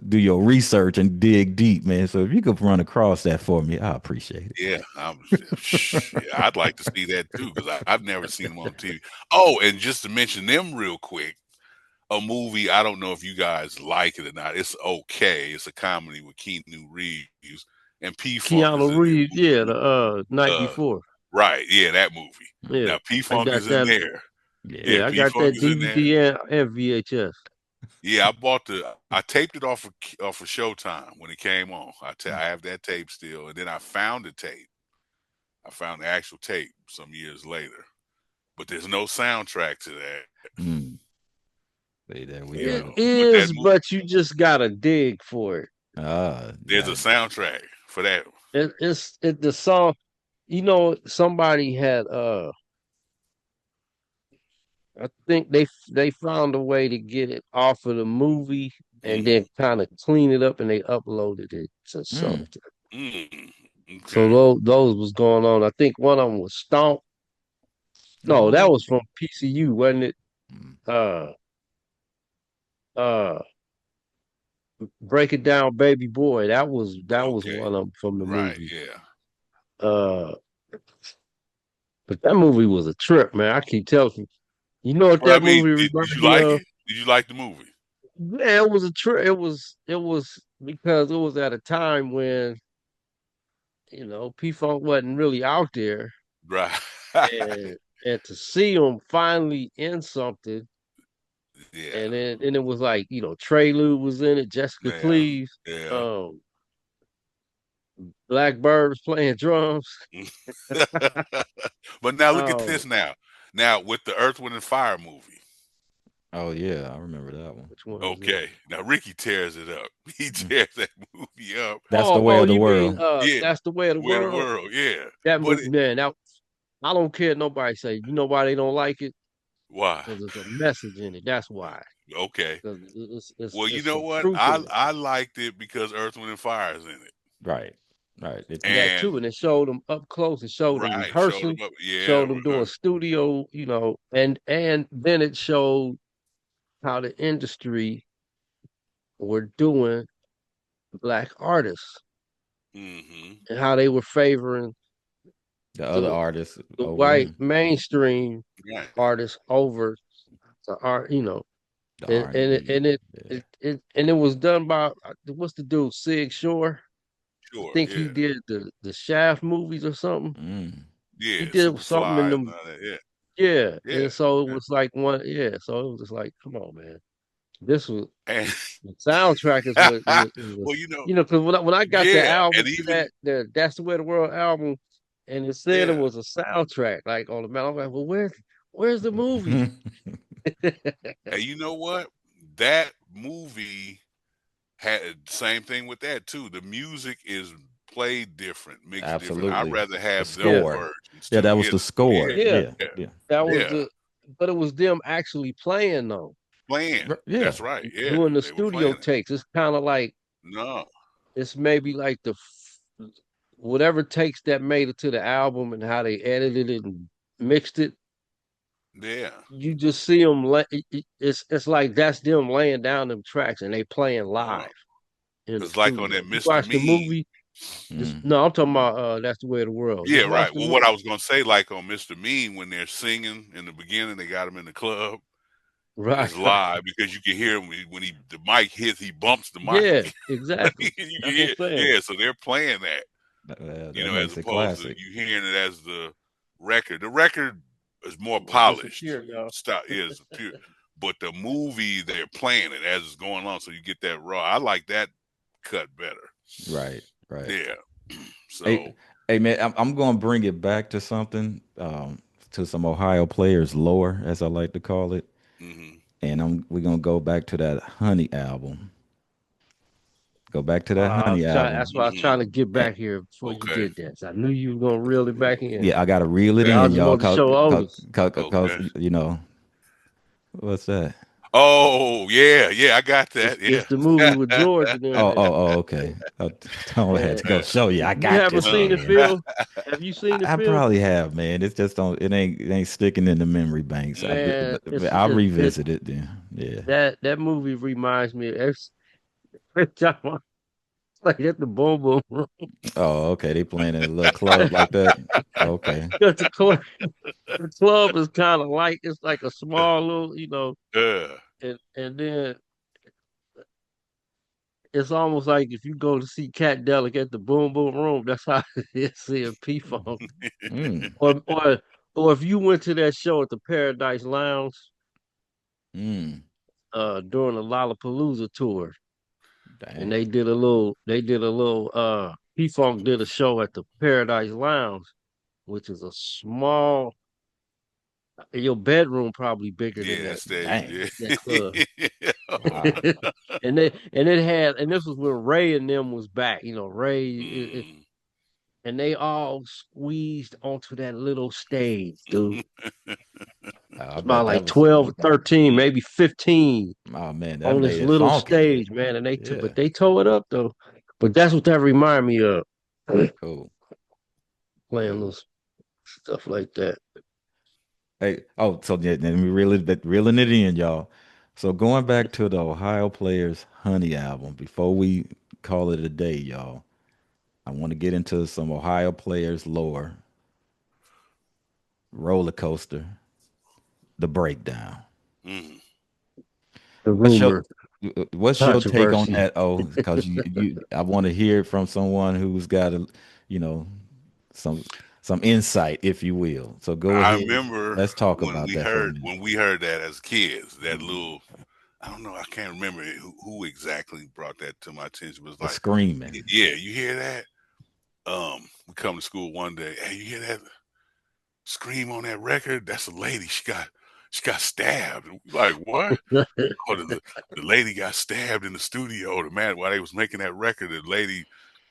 do your research and dig deep, man. So if you could run across that for me, I appreciate it.
Yeah, I'd like to see that too because I've never seen them on TV. Oh, and just to mention them real quick, a movie, I don't know if you guys like it or not. It's okay. It's a comedy with Keanu Reeves and P Funk.
Keanu Reeves, the Night Before.
Right, yeah, that movie.
Yeah,
now P Funk is in there.
Yeah, I got that DVD and VHS.
Yeah, I taped it off of Showtime when it came on. I have that tape still, and then I found the tape. I found the actual tape some years later, but there's no soundtrack to that.
It is, but you just gotta dig for it.
There's a soundtrack for that.
It's the song. You know, somebody had I think they found a way to get it off of the movie and then kind of clean it up, and they uploaded it to something.
Okay.
So those was going on. I think one of them was Stomp. No, that was from PCU, wasn't it? Break It Down, Baby Boy. That was one of them from the movie.
Yeah.
But that movie was a trip, man. I keep telling you. You know what that movie reminds
did you
me
like
of?
it? Did you like the movie?
Yeah, it was it was because it was at a time when P-Funk wasn't really out there,
Right.
and to see him finally in something,
Yeah.
and it was like Trey Lou was in it, Jessica
Yeah.
Cleaves,
Yeah.
um, Blackbird was playing drums.
But now look at
Oh,
this now. Now with the Earth, Wind and Fire movie.
Oh yeah, I remember that one.
which one is it?
Okay. Now Ricky tears it up. He
Mm.
tears that movie up.
That's the way
Oh,
of the
you mean
world.
Yeah.
That's the Way of the
Way of the
World?
world. Yeah.
That
But
movie, man, I don't care what nobody say. You know why they don't like it?
why?
Because there's a message in it. That's why.
Okay.
Because
Well, you
it's
know
some
what?
truth in it.
I liked it because Earth, Wind and Fire is in it.
Right. Right. It,
That
And
too, and it showed them up close. It showed them
right, showed
rehearsing,
them up. Yeah.
showed them doing studio, and then it showed how the industry were doing black artists
Mm-hmm.
and how they were favoring
the other
the
artists
the
over
white
them.
mainstream
Right.
artists over the art,
The
and
R and
and it
B.
and it,
Yeah.
it was done by what's the dude, Sig Shore. I
Sure.
think he
Yeah.
did the Shaft movies or something.
Mm.
He
Yeah.
did something in
Superfly and
them.
all that. Yeah.
Yeah,
Yeah.
and so it
Yeah.
was like one. Yeah, so it was just like, come on, man. This was
And
the soundtrack is what
well,
was, because when I got the
yeah.
album
And
to
even
That's the Way the World album, and it said it
yeah.
was a soundtrack like on the man. I'm like, well, where's the movie?
And you know what? That movie had same thing with that too. The music is played different, mixed different. I'd
Absolutely.
rather
The
have them
Yeah,
score.
versions
Yeah,
too.
that was
Yeah,
the score.
yeah,
Yeah.
yeah,
Yeah.
that was
yeah.
the, but it was them actually playing though,
Playing.
Yeah.
That's right. Yeah,
doing the
they were
studio
playing it.
takes. It's kind of like
No.
it's maybe like whatever takes that made it to the album and how they edited it and mixed it.
Yeah.
You just see them. It's like that's them laying down them tracks and they playing
No.
live in the
Because like on
studio.
that
You
Mr.
watch the
Mean.
movie.
Mm.
No, I'm talking about That's the Way of the World.
Yeah,
Just watch
right.
the
Well, what I
movie.
was gonna say, like on Mr. Mean, when they're singing in the beginning, they got him in the club.
Right,
It's
right.
live because you can hear him when the mic hits, he bumps the
Yeah,
mic.
exactly.
You can
That's what
hear,
I'm saying.
yeah. So they're playing that,
That
as
makes it
opposed to
classic.
you hearing it as the record. The record is more
Well,
polished.
disappear, y'all.
Style is pure, but the movie they're playing it as it's going on, so you get that raw. I like that cut better.
Right. Right.
Yeah.
Hey,
So
hey man, I'm going to bring it back to something, to some Ohio players lore, as I like to call it,
mhm.
and we're gonna go back to that Honey album. Go back to that Honey
That's
album.
why I was trying to get
And,
back here before you
Okay.
did that. So I knew you were gonna reel it back in.
yeah, I gotta reel it
Okay.
I
in,
just
y'all,
wanted to
cause,
show
cause,
Otis.
cause, cause
Okay.
what's that?
Oh yeah, yeah, I got
It's
that.
it's
Yeah.
the movie with George and them
Oh,
in
oh,
it.
oh, okay. I had
And
to go show you. I
you
got
haven't
this
seen
one,
it,
man.
Phil? Have you seen it,
I
Phil?
probably have, man. It's just don't. It ain't sticking in the memory banks.
Man,
But I'll revisit it then. Yeah.
that movie reminds me of every time I play at the Boom Boom Room.
Oh, okay. They playing in a little club like that. Okay.
Because the club is kind of like it's like a small little,
Yeah.
and then it's almost like if you go to see Cat Delic at the Boom Boom Room, that's how it is seeing P Funk.
Mm.
Or if you went to that show at the Paradise Lounge
Mm.
during the Lollapalooza tour, and
Dang.
they did a little P Funk did a show at the Paradise Lounge, which is a small, your bedroom probably bigger than
Yeah,
that
stage.
Dang.
Yeah.
that club.
Wow.
And this was when Ray and them was back, Ray,
Mm.
and they all squeezed onto that little stage, dude.
I
It's
bet
about
that
like
was.
12 or 13, maybe 15
Oh man, that
on this
made it
little
funky.
stage, man. And
Yeah.
but they tore it up though. But that's what that remind me of.
Cool.
Playing
Cool.
those stuff like that.
Hey. Oh, so yeah, then we reeling it in, y'all. So going back to the Ohio Players Honey album, before we call it a day, y'all, I want to get into some Ohio Players lore, roller coaster, the breakdown.
Mm.
The
Let's show
rumor.
What's your take on
Controversy.
that? Oh, because I want to hear it from someone who's got a, you know, some some insight, if you will. So go
I
ahead.
remember
Let's talk about that for a minute.
when we heard that as kids, that little, I don't know, I can't remember who exactly brought that to my attention. It was
The
like,
screaming.
yeah, you hear that? We come to school one day. Hey, you hear that scream on that record? That's a lady. She got stabbed. Like what? Oh, the lady got stabbed in the studio. The man, while they was making that record, the lady,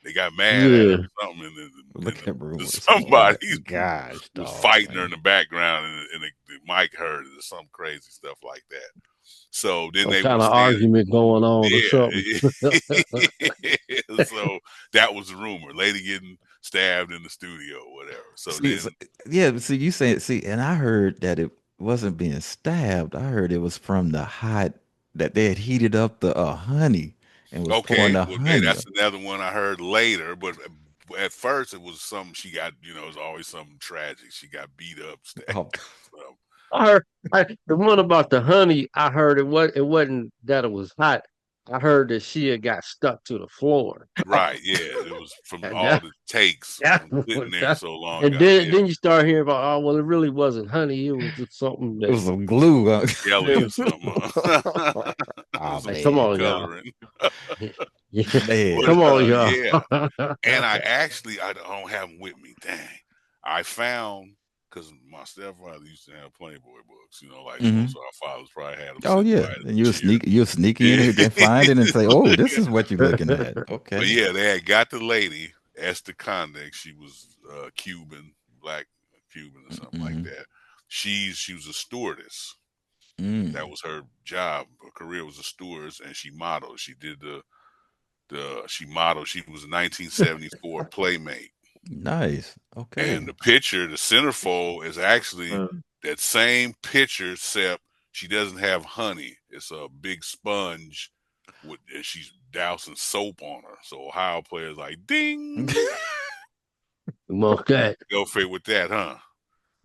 they got mad at her
Yeah.
or something, and
Look at rumors. Oh
somebody
gosh,
was
dog,
fighting her in
man.
the background, and the mic heard it or some crazy stuff like that. So then
Some
they were
kind of
saying,
argument going on or something.
yeah. So that was the rumor. Lady getting stabbed in the studio or whatever. So
See,
then,
yeah, see, you say, see, and I heard that it wasn't being stabbed. I heard it was from the hot that they had heated up the honey and was pouring
okay,
the
well, okay,
honey.
that's another one I heard later. But at first, it was something she got. It was always something tragic. She got beat up, stabbed.
Oh,
So,
I heard the one about the honey. I heard it wasn't that it was hot. I heard that she had got stuck to the floor.
right, yeah, it was from
And
all
that,
the takes
that
from sitting
was
there
that.
so long.
And
Got yeah,
then you start hearing about, oh well, it really wasn't honey. It was just something
it
that.
was some glue.
jelly or something.
Oh
Some
Like, come
food
man,
on, y'all.
coloring.
Yeah.
But
man.
Come on, y'all.
yeah, and I don't have them with me. Dang, I found because my stepfather used to have Playboy books. Like
Hmm.
most of our fathers probably had them
Oh
sitting
yeah,
right in
and
the chair.
you'll sneak in
Yeah.
and find it and say, "Oh, this is what you're looking at."
But
Okay.
yeah, they had got the lady Esther Condex. She was Cuban, black Cuban or something like
Hmm.
that. She was a stewardess. That
Mm.
was her job. Her career was a stewardess, and she modeled. She did she modeled. She was a 1974 Playmate,
Nice.
and
Okay.
the picture, the centerfold, is actually that same picture, except she doesn't have honey. It's a big sponge and she's dousing soap on her. So Ohio players like ding.
Okay.
Go fit with that, huh?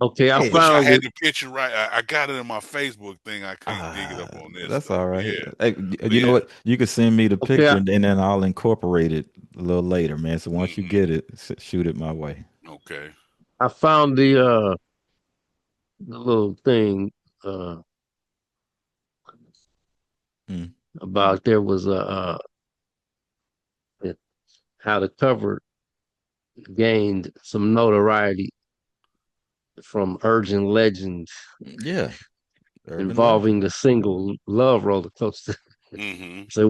Okay, I
I wish
Hey,
I
found
had
it.
the picture right. I got it in my Facebook thing. I can't dig it up on this
that's
though.
all
But
right.
yeah,
Hey,
but
you know
yeah.
what? You can send me the
Okay,
picture and then I'll incorporate it a little later, man. So once you
Hmm.
get it, shoot it my way.
Okay.
I found the little thing uh
Mm.
about there was how the cover gained some notoriety from urgent legends
Yeah, urban
involving
legend.
the single Love Roller Coaster.
Hmm.
So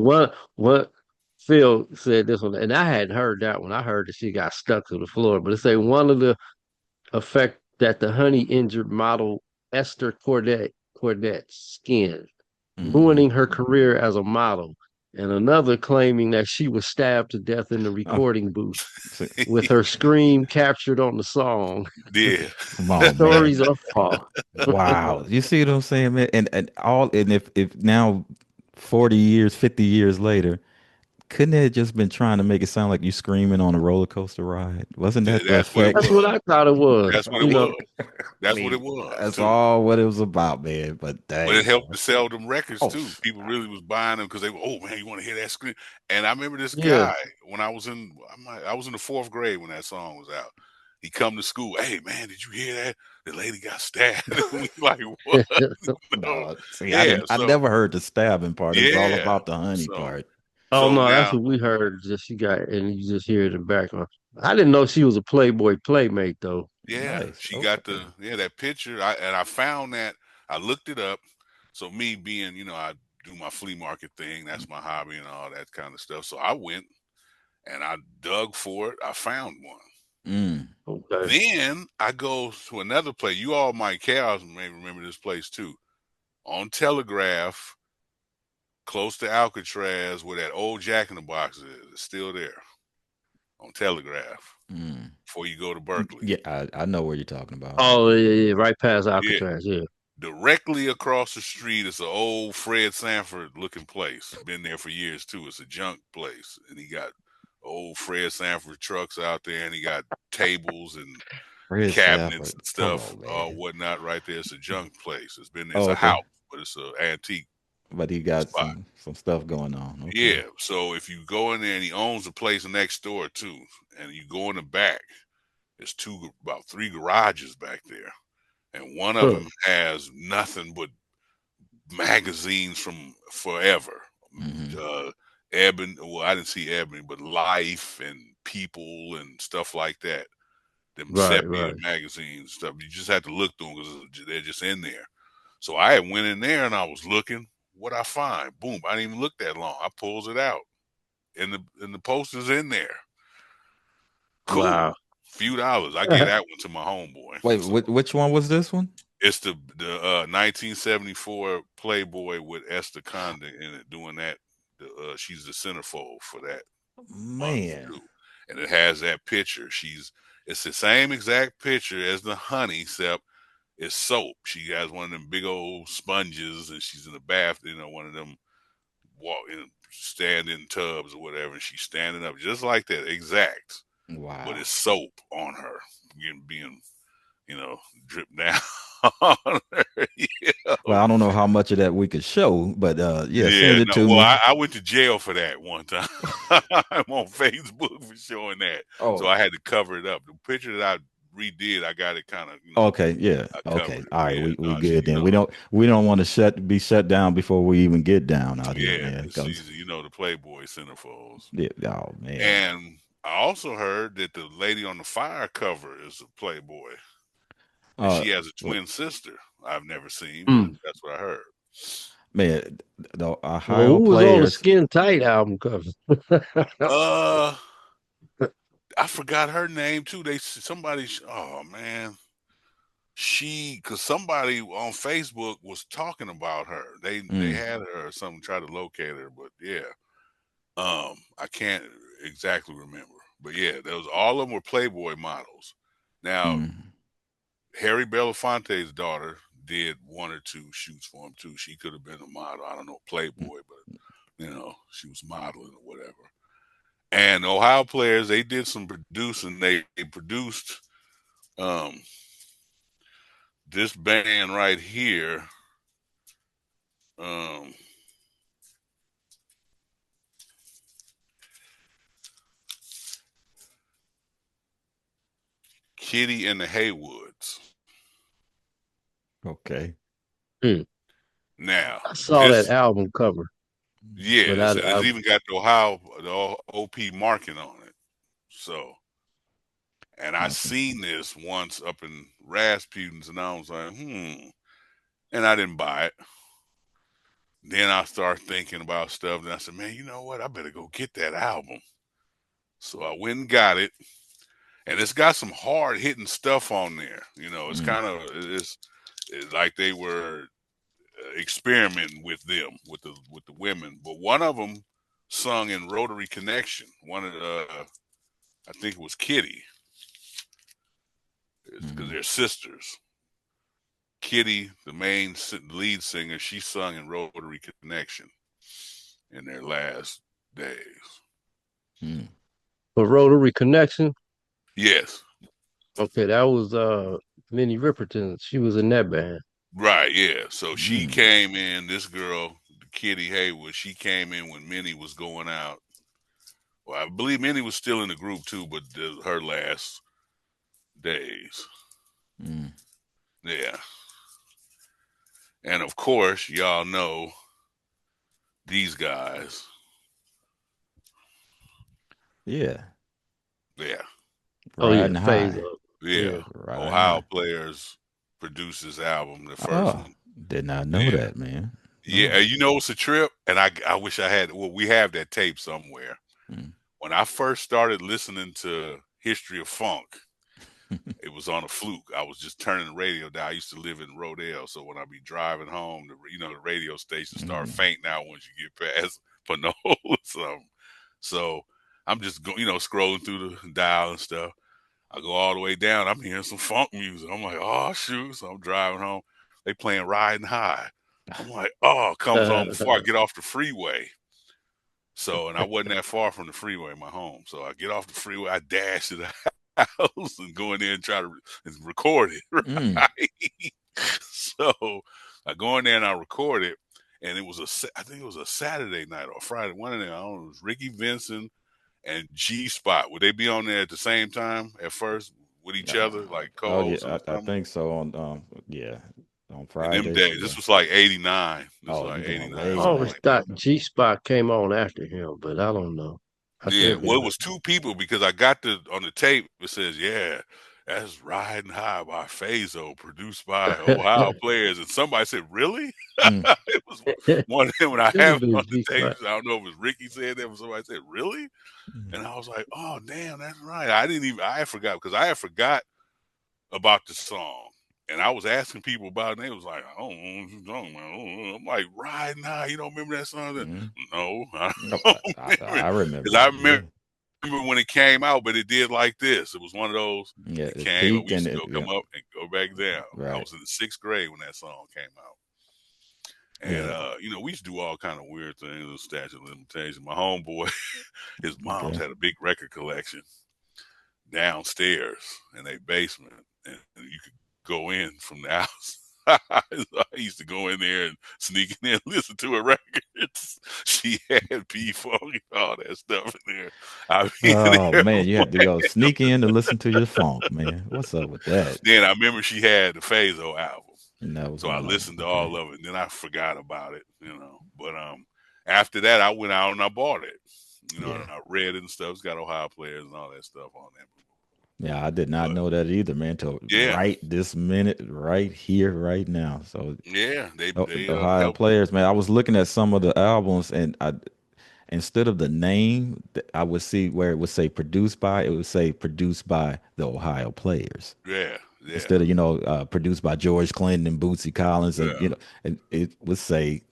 what Phil said this one, and I hadn't heard that one. I heard that she got stuck to the floor, but it say one of the effect that the honey injured model Esther Cordette's skin,
Hmm.
ruining her career as a model, and another claiming that she was stabbed to death in the
Oh,
recording booth
see,
with her scream captured on the song.
Yeah.
come on, man.
Stories are false.
Wow. You see what I'm saying, man? And if now 40 years, 50 years later, couldn't they have just been trying to make it sound like you screaming on a roller coaster ride? Wasn't that the
That's what it
That's
effect?
what
was.
I thought it was.
That's what it
You know,
was.
I
That's what it
mean,
was
that's
too.
all what it was about, man. But
But it
dang,
helped
boy.
to sell them records
Oh,
too. People really was buying them because they were, oh man, you want to hear that scream? And I remember this
yeah.
guy when I was in the fourth grade when that song was out. He come to school, hey man, did you hear that? The lady got stabbed. And we like, what? No.
no. See,
Yeah,
I
so
never heard the stabbing part. It was all
yeah.
about the honey
So
part.
Oh
so
no, that's
now,
what we heard. Just she got, and you just hear it in the background. I didn't know she was a Playboy playmate though.
yeah,
Nice.
she got
Okay.
that picture. I found that. I looked it up. So me being, I do my flea market thing. That's my hobby and all that kind of stuff. So I went and I dug for it. I found one.
Mm.
Okay.
Then I go to another place. You all might chaos may remember this place too. On Telegraph, close to Alcatraz, where that old Jack in the Box is. It's still there on Telegraph
Mm.
before you go to Berkeley.
Yeah, I know what you're talking about.
Oh yeah, right past
Yeah.
Alcatraz. Yeah.
Directly across the street is an old Fred Sanford looking place. Been there for years too. It's a junk place. And he got old Fred Sanford trucks out there and he got tables and
Fred
cabinets
Safford.
and
Come
stuff,
on, man.
whatnot right there. It's a junk place. It's
Oh,
a
okay.
house, but it's an antique.
but he got
spot.
some stuff going on. Okay.
Yeah. So if you go in there, and he owns the place next door too, and you go in the back, there's about 3 garages back there, and one of
Huh.
them has nothing but magazines from forever.
Mm-hmm.
Ebony, well, I didn't see Ebony, but Life and People and stuff like that. Them
Right,
sepia
right.
magazines and stuff. You just have to look through them because they're just in there. So I had went in there and I was looking. What I find? Boom! I didn't even look that long. I pulls it out, and the poster's in there. Cool,
Wow.
few dollars. I gave that one to my homeboy.
Wait,
So
which one was this one?
it's the 1974 Playboy with Esther Condon in it, doing that. She's the centerfold for that month
Man.
too, and it has that picture. It's the same exact picture as the honey, except it's soap. She has one of them big old sponges, and she's in the bath. One of them stand in tubs or whatever, and she's standing up just like that, exact. But
Wow.
it's soap on her, being dripped down on her.
Well, I don't know how much of that we could show, but yeah,
Yeah,
send it
no.
to
Well,
me.
I went to jail for that one time. I'm on Facebook for showing that, so
Oh,
I had to cover it up. The picture that I redid, I got it kind of,
okay, yeah.
I
Okay.
covered it.
All right,
Yeah,
we
no, she,
good then. We don't want to be shut down before we even get down out here,
yeah,
man.
'cause
Because
she's, the Playboy centerfolds.
yeah, oh man.
And I also heard that the lady on the fire cover is a Playboy, and
Uh
she has a
well,
twin sister I've never seen, but
Mm.
that's what I heard.
man, the
Well,
Ohio
who was on the
players.
Skin Tight album cover?
Uh, I forgot her name too. Oh man, because somebody on Facebook was talking about her. They
Mm,
had her or something, try to locate her, but yeah, I can't exactly remember. But yeah, all of them were Playboy models. Now,
mm,
Harry Belafonte's daughter did 1 or 2 shoots for him too. She could have been a model. I don't know,
mm,
Playboy, but she was modeling or whatever. And Ohio players, they did some producing. They produced um, this band right here. Um, Kitty and the Haywoods.
okay.
Mm.
Now,
I saw that
this,
album cover,
yeah,
but
it's even got the OP marking on it. So, and I
Okay.
seen this once up in Rasputin's, and I was like, and I didn't buy it. Then I started thinking about stuff, and I said, man, you know what? I better go get that album. So I went and got it, and it's got some hard hitting stuff on there. It's
Mm,
kind of it's like they were experimenting with them with the women, but one of them sung in Rotary Connection. One of I think it was Kitty, because
mm,
they're sisters. Kitty, the main lead singer, she sung in Rotary Connection in their last days.
mm.
for Rotary Connection.
Yes,
Okay, that was Minnie Riperton. She was in that band.
right, yeah. So she
Mm.
came in. This girl, Kitty Haywood, she came in when Minnie was going out. Well, I believe Minnie was still in the group too, but her last days.
Mm.
Yeah. And of course, y'all know these guys.
Yeah.
Yeah.
Oh yeah,
Riding
Phase
high.
Up.
Yeah.
Yeah.
Riding
Ohio
high.
players produced this album, the first
Oh,
one.
did not know
Yeah.
that, man.
Yeah.
No.
It's a trip. And I wish I had, well, we have that tape somewhere.
Mm.
When I first started listening to History of Funk, it was on a fluke. I was just turning the radio down. I used to live in Rodale, so when I be driving home, the radio station start
Mm.
fainting out once you get past Pinole or something. So I'm just scrolling through the dial and stuff. I go all the way down. I'm hearing some funk music. I'm like, oh shoot! So I'm driving home. They playing Riding High. I'm like, oh, it comes on before I get off the freeway. So, and I wasn't that far from the freeway, my home. So I get off the freeway, I dash to the house and go in there and try to record it,
Mm.
right? So I go in there and I record it. and it was I think it was a Saturday night or Friday. One of them, I don't know, it was Ricky Vincent and G Spot. Would they be on there at the same time at first with each other, like
Oh
co-hosting
yeah,
or
I
something?
think so. On on
In them
Fridays.
days,
Yeah.
this was like '89. This was
Oh, you
like
going
I
'89,
way
something
always
back?
like that.
thought G Spot came on after him, but I don't know. I
Yeah,
could be
well, it
wrong.
was two people because I got on the tape. It says, "Yeah, that's Riding High by Phaso, produced by Ohio Players." And somebody said, "Really?"
Mm.
It was one of them, and I
Should
have
have
it
been
on the
G
tape.
Spot.
I don't know if it was Ricky said that, but somebody said, "Really?"
Mm.
And I was like, "Oh, damn, that's right." I forgot because I had forgot about the song. And I was asking people about it, and they was like, "I don't know what you're talking about." I'm like, "Riding High, you don't remember that song?"
Mm.
No, I
No,
don't remember it.
I remember
Because I
it. Yeah,
remember when it came out, but it did like this. It was one of those.
yeah.
It
It
came up.
peaked
We used
and
to
it.
go
Yeah,
come up and go back down. I
right.
was in the 6th grade when that song came out, and
Yeah.
we used to do all kind of weird things with statute of limitations. My homeboy, his mom's
Okay.
had a big record collection downstairs in their basement, and you could go in from the house. I used to go in there and sneak in and listen to her records. She had P-Funk and all that stuff in there. I mean,
Oh
there
man,
was
you had to go sneak in to listen to your funk, man. What's up with that?
then I remember she had the Phaso album.
And that was
So I
one of them.
listened to
Okay.
all of it, and then I forgot about it, But after that, I went out and I bought it,
Yeah.
and I read it and stuff. It's got Ohio Players and all that stuff on there.
Yeah, I did not
But
know that either, man, till
yeah,
right this minute, right here, right now. So
yeah, they
Ohio
helped.
Players, man. I was looking at some of the albums, and I instead of the name, I would see where it would say produced by, it would say produced by the Ohio Players.
Yeah, yeah,
Instead of produced by George Clinton and Bootsy Collins, and
yeah,
and it would say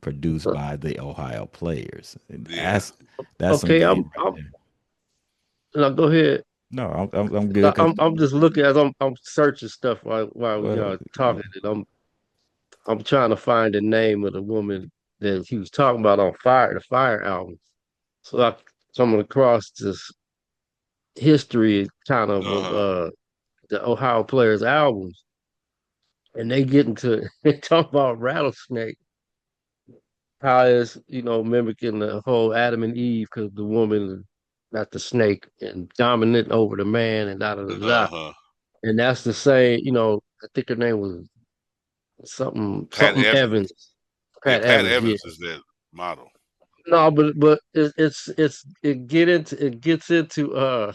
produced by the Ohio Players. And
yeah.
that's some
Okay,
game right
I'm
there.
now go ahead.
No, I'm good because
I'm just looking as I'm searching stuff while
well,
y'all talking, and I'm trying to find the name of the woman that he was talking about on the Fire album. So I coming across this history kind of
Uh-huh.
the Ohio Players albums, and they get into they talk about Rattlesnake, how it's mimicking the whole Adam and Eve because the woman got the snake and dominant over the man and da da da da.
Uh-huh.
And that's the same, I think her name was something
Pat
something
Evans.
Evans,
Yeah,
Pat
Pat
Evans. Yeah.
Evans is that model.
No, but it gets into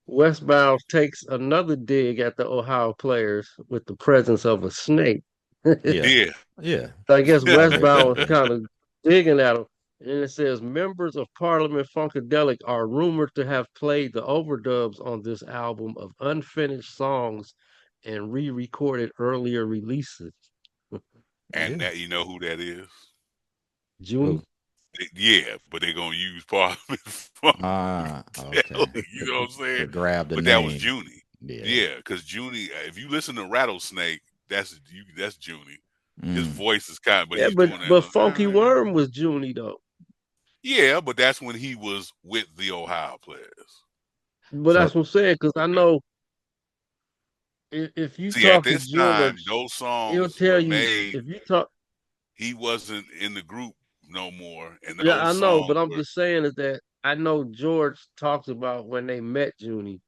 Westbound takes another dig at the Ohio Players with the presence of a snake. So
yeah,
Yeah.
yeah,
I guess
I read
Westbound
that.
was
Yeah,
kind of digging at him. And it says members of Parliament Funkadelic are rumored to have played the overdubs on this album of unfinished songs and re-recorded earlier releases.
And
yeah.
that you know who that is?
Who?
Junie?
Yeah, but they're gonna use Parliament Funkadelic.
Ah, okay.
You know what I'm saying?
To grab the
But that was
name.
Junie.
Yeah.
Yeah, because Junie, if you listen to Rattlesnake, that's Junie. His
Mm.
voice is but
Yeah,
he's doing
but
that.
Funky Worm was Junie though.
Yeah, but that's when he was with the Ohio Players.
But
So
that's what I'm saying, because I know if you
See, at
talk to
this time,
George,
those
he'll
songs
tell
were
you
made.
if you talk.
He wasn't in the group no more, and
Yeah,
those
I know, but
songs
I'm
were.
just saying is that I know George talks about when they met Junie,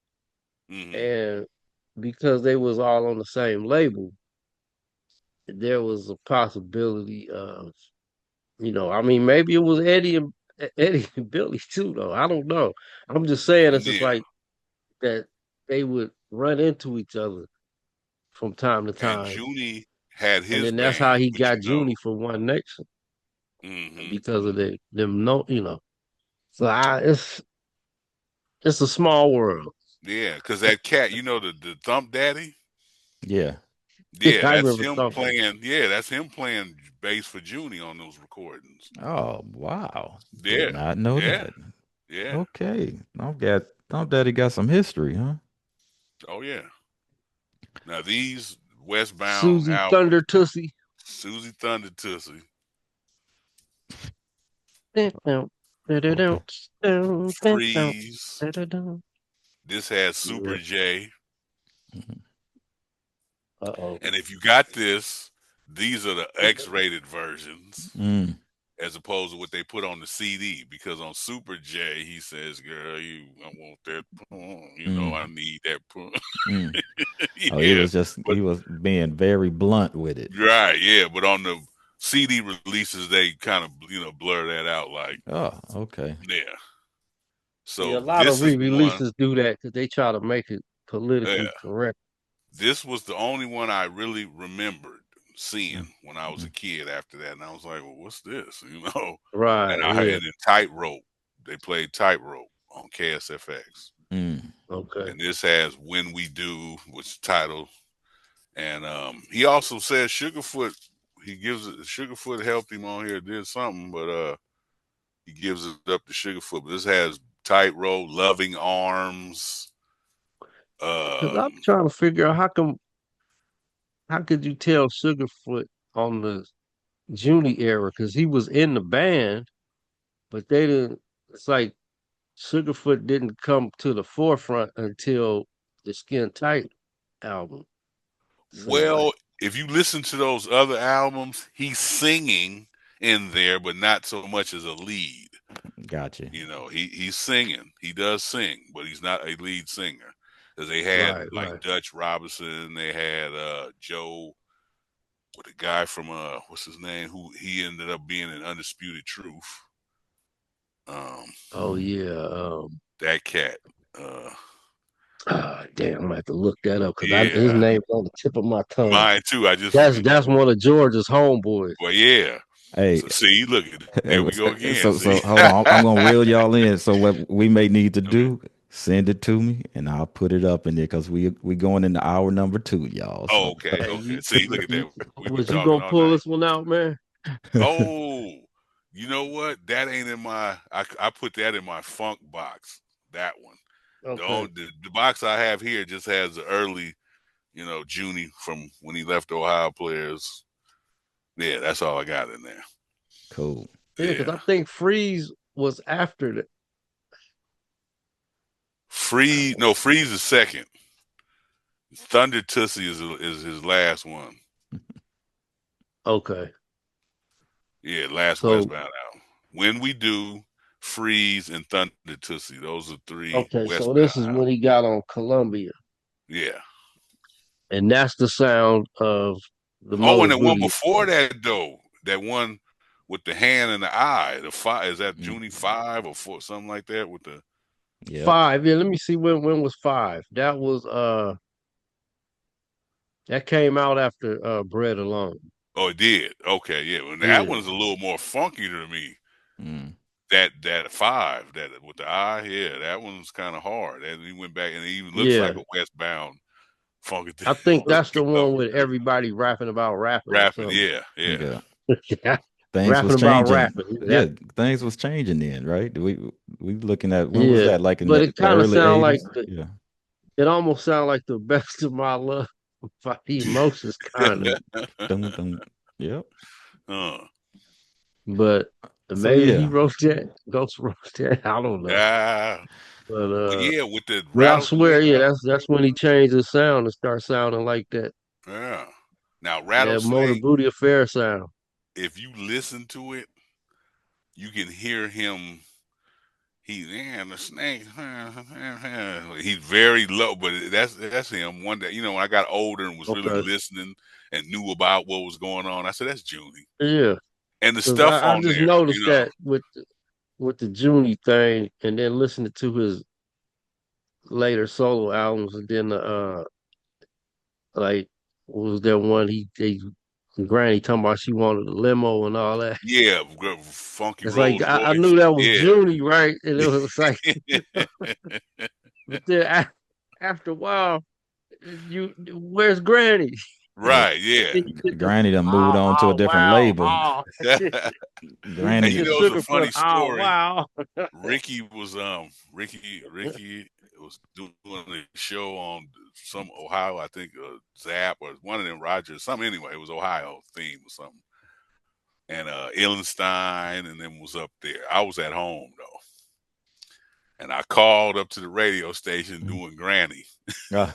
Hmm.
and because they was all on the same label, there was a possibility of, I mean, maybe it was Eddie and Billy too, though. I don't know. I'm just saying it's just
Yeah,
like that they would run into each other from time to
and
time,
Junie had
and
his
then that's how
band,
he
but
got Junie for One Nation
hmm
because of them. No, So it's a small world.
yeah, because that cat, the Thump Daddy.
yeah.
Yeah,
I
that's
remember
him
something.
playing. Yeah, that's him playing bass for Junie on those recordings.
Oh wow. Did
Yeah,
not know
yeah,
that.
yeah.
Okay. I've Daddy got some history, huh?
Oh yeah. Now these Westbound
Susie Thunder
albums,
Tussie.
Susie Thunder Tussie,
Okay.
Freeze. This has Super
Yeah.
J.
Mhm.
Uh-oh.
And if you got this, these are the X-rated versions.
Mm.
As opposed to what they put on the CD, because on Super J he says, "Girl, I want that, I need that."
Mm. Oh,
Yeah, but
he was being very blunt with it.
right, yeah, but on the CD releases they kind of blur that out, like,
Oh, okay.
yeah.
Yeah, a
So
lot of
this is one,
re-releases do that because they try to make it
yeah.
politically correct.
This was the only one I really remembered
Mm.
seeing when I was a kid. After that, and I was like, "Well, what's this?"
Right, yeah.
And in Tightrope, they played Tightrope on KSFX.
Mm.
Okay.
And this has When We Do, which is titled. And he also says Sugarfoot, he gives it, Sugarfoot helped him on here, did something, but he gives it up to Sugarfoot. But this has Tightrope, Loving Arms.
Because I'm
Um,
trying to figure out how could you tell Sugarfoot on the Junie era? Because he was in the band, but they didn't. It's like Sugarfoot didn't come to the forefront until the Skin Tight album. Seemed like.
well, if you listen to those other albums, he's singing in there, but not so much as a lead.
Gotcha.
He's singing. He does sing, but he's not a lead singer. Because they had
Right,
like
right.
Dutch Robinson, they had Joe, with the guy from what's his name, who he ended up being in Undisputed Truth.
Oh
Mm.
yeah.
That cat. Uh,
Damn, I'm gonna have to look that up because his
yeah,
name's on the tip of my tongue.
mine too. I just
That's
forget.
that's one of George's homeboys.
Well, yeah.
Hey,
So see, look at there we go again.
so
See,
hold on. I'm gonna reel y'all in. So what we may need to do, send it to me, and I'll put it up in there because we going into hour number 2, y'all.
oh,
So
okay,
Hey,
okay. See, look at that. We've been
was you
talking
gonna
all
pull
night.
this one out, man?
Oh, you know what? That ain't in my. I put that in my funk box. That one.
Okay.
The box I have here just has the early, Junie from when he left Ohio Players. Yeah, that's all I got in there.
cool.
Yeah, because
Yeah.
I think Freeze was after that.
Freeze is second. Thunder Tussie is his last one.
Okay.
Yeah, last
So
Westbound album. When We Do, Freeze, and Thunder Tussie. Those are 3
okay, so
Westbound
this is when
albums.
he got on Columbia.
Yeah.
And that's the sound of the
Oh, and
Motor
the one
Booty.
before that though, that one with the hand and the eye, the 5, is that
Mm.
Junie 5 or 4, something like that with the.
Yep.
Five. Yeah, let me see when was five. That was that came out after Bread Alone.
Oh, it did. Okay, yeah. Well, that
Yeah.
one's a little more funky to me.
Mm.
That 5, that with the eye, yeah, that one's kind of hard. And he went back, and it even looks like
Yeah.
a Westbound
I think
Funkadelic
that's the
cover.
one with everybody rapping about rapping or
Rapping,
something.
yeah, yeah.
Yeah.
Yeah.
Things
Rapping
was
about
changing.
rapping.
Yeah,
That
things was changing then, right? We looking at, when was
yeah.
that? Like in
But
the
it kind of
early
sound like
80s? Yeah.
it almost sound like the best of my love by emotions kind of.
Dun, dun. Yep.
uh,
But
So
maybe he
yeah.
wrote that. Ghost wrote that. I don't know.
yeah.
But
But yeah, with the
I
Rattlesnake
swear, yeah,
album,
that's when he changed his sound and start sounding like that.
yeah. Now
That Motor
Rattlesnake,
Booty Affair sound.
if you listen to it, you can hear him. The snake. He's very low, but that's him. One day, when I got older and was really
Okay.
listening and knew about what was going on, I said that's Junie.
Yeah.
And the
Because
stuff
I
on
just
there,
noticed that with the Junie thing and then listening to his later solo albums and then like what was there one they Granny talking about she wanted a limo and all that.
yeah, funky
It's like
Rolls
I
Royce,
knew that was
yeah.
Junie, right? And it was like but then after a while, you where's Granny?
Yeah.
Right, yeah.
Then you get the
Granny done moved on to a different
wow,
label.
then you
And
Granny.
get
it's a
Sugarfoot,
funny story.
wow.
Ricky was doing a show on some Ohio, I think Zap or one of them Rogers, something anyway. It was Ohio theme or something. And Illenstein and then was up there. I was at home though. And I called up to the radio station doing Granny.
Uh,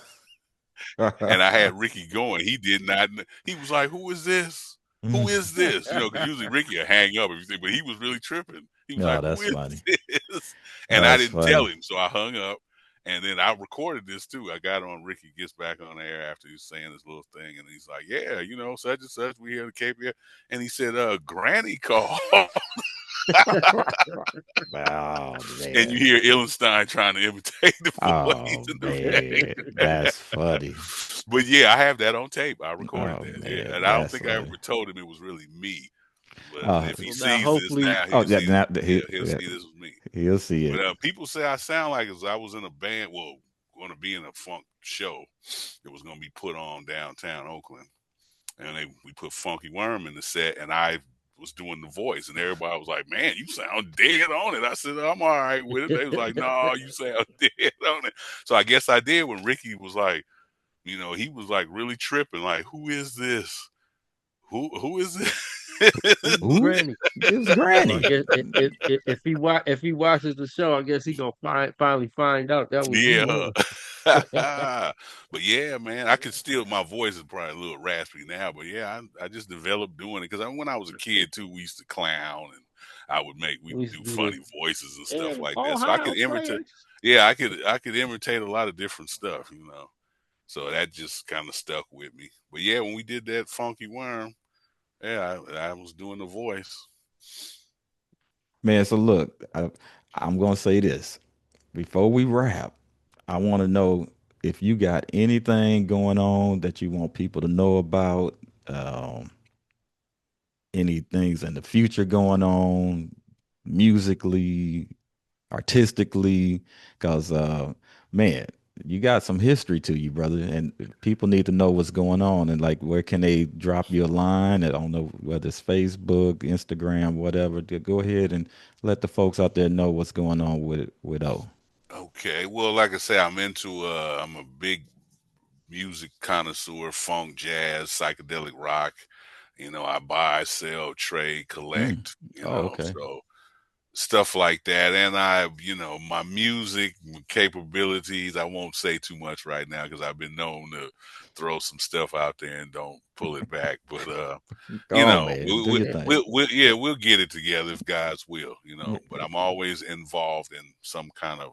And I had Ricky going. He did not. He was like, "Who is this? Who is this?" You know, because usually Ricky will hang up if you think, but he was really tripping. He was
No,
like, "Who
that's
is
funny.
this?" And I
That's
didn't tell
funny.
him, so I hung up. And then I recorded this too. I got on. Ricky gets back on air after he's saying this little thing, and he's like, "Yeah, you know, such and such. We here in KPF." And he said, "Granny called."
Oh
And you
man.
hear Illenstein trying to imitate the voice
Oh
in the
man. That's funny.
But yeah, I have that on tape. I recorded
Oh
that. Yeah.
man.
And I don't
That's
think I
funny.
ever told him it was really me. But
Uh,
if he
Well, now
sees this
hopefully,
now,
oh
he'll
yeah,
see.
now
Yeah, he'll see this was me.
he'll see
But
it.
people say I sound like as I was in a band. Well, going to be in a funk show that was going to be put on downtown Oakland, and we put Funky Worm in the set, and I was doing the voice, and everybody was like, "Man, you sound dead on it." I said, "I'm all right with it." They was like, "No, you sound dead on it." So I guess I did when Ricky was like, you know, he was like really tripping, like, "Who is this? Who is this?"
it's
Who?
Granny.
It's
So I
Granny.
guess if he watches the show, I guess he gonna finally find out that was you.
Yeah.
Huh?
But yeah, man, I could still, my voice is probably a little raspy now, but yeah, I just developed doing it because when I was a kid too, we used to clown and we
We
would
used
do
to do the
funny voices and stuff
yeah,
like that. So I
Ohio
could imitate,
players.
yeah, I could imitate a lot of different stuff, you know. So that just kind of stuck with me. But yeah, when we did that Funky Worm, yeah, I was doing the voice.
Man, so look, I'm gonna say this before we wrap. I want to know if you got anything going on that you want people to know about. Um, any things in the future going on, musically, artistically, because man, you got some history to you, brother, and people need to know what's going on and like where can they drop you a line? I don't know whether it's Facebook, Instagram, whatever. Go ahead and let the folks out there know what's going on with O.
Okay, well, like I say, I'm a big music connoisseur, funk, jazz, psychedelic rock. You know, I buy, sell, trade,
Mm.
collect, you
Oh,
know,
okay.
so stuff like that. And my music capabilities, I won't say too much right now because I've been known to throw some stuff out there and don't pull it back. But,
Go on, man. Do your thing.
we'll get it together if God's will, you know, but I'm always involved in some kind of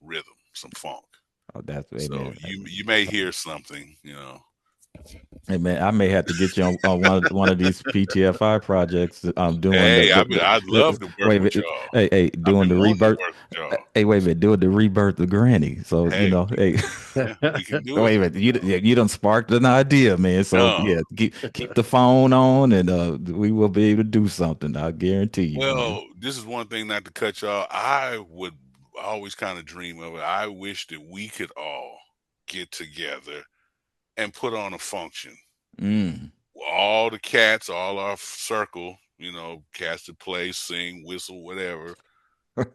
rhythm, some funk.
Oh, that's
So
amen.
you may hear something, you know.
Hey man, I may have to get you on one of these PTFI projects. I'm doing
Hey, I'd love to work
wait a
with
minute.
y'all.
Hey,
I've
doing
been
the
wanting to
rebirth.
work with y'all.
Hey, wait a minute, doing the rebirth of Granny. So you
Hey,
know, hey,
yeah, we can do
wait
it.
a minute, you done sparked an idea, man. So
No,
yeah, keep the phone on, and we will be able to do something. I guarantee you, man.
well, this is one thing not to cut y'all. I would always kind of dream of it. I wish that we could all get together and put on a function.
Mm.
All the cats, all our circle, you know, cats that play, sing, whistle, whatever,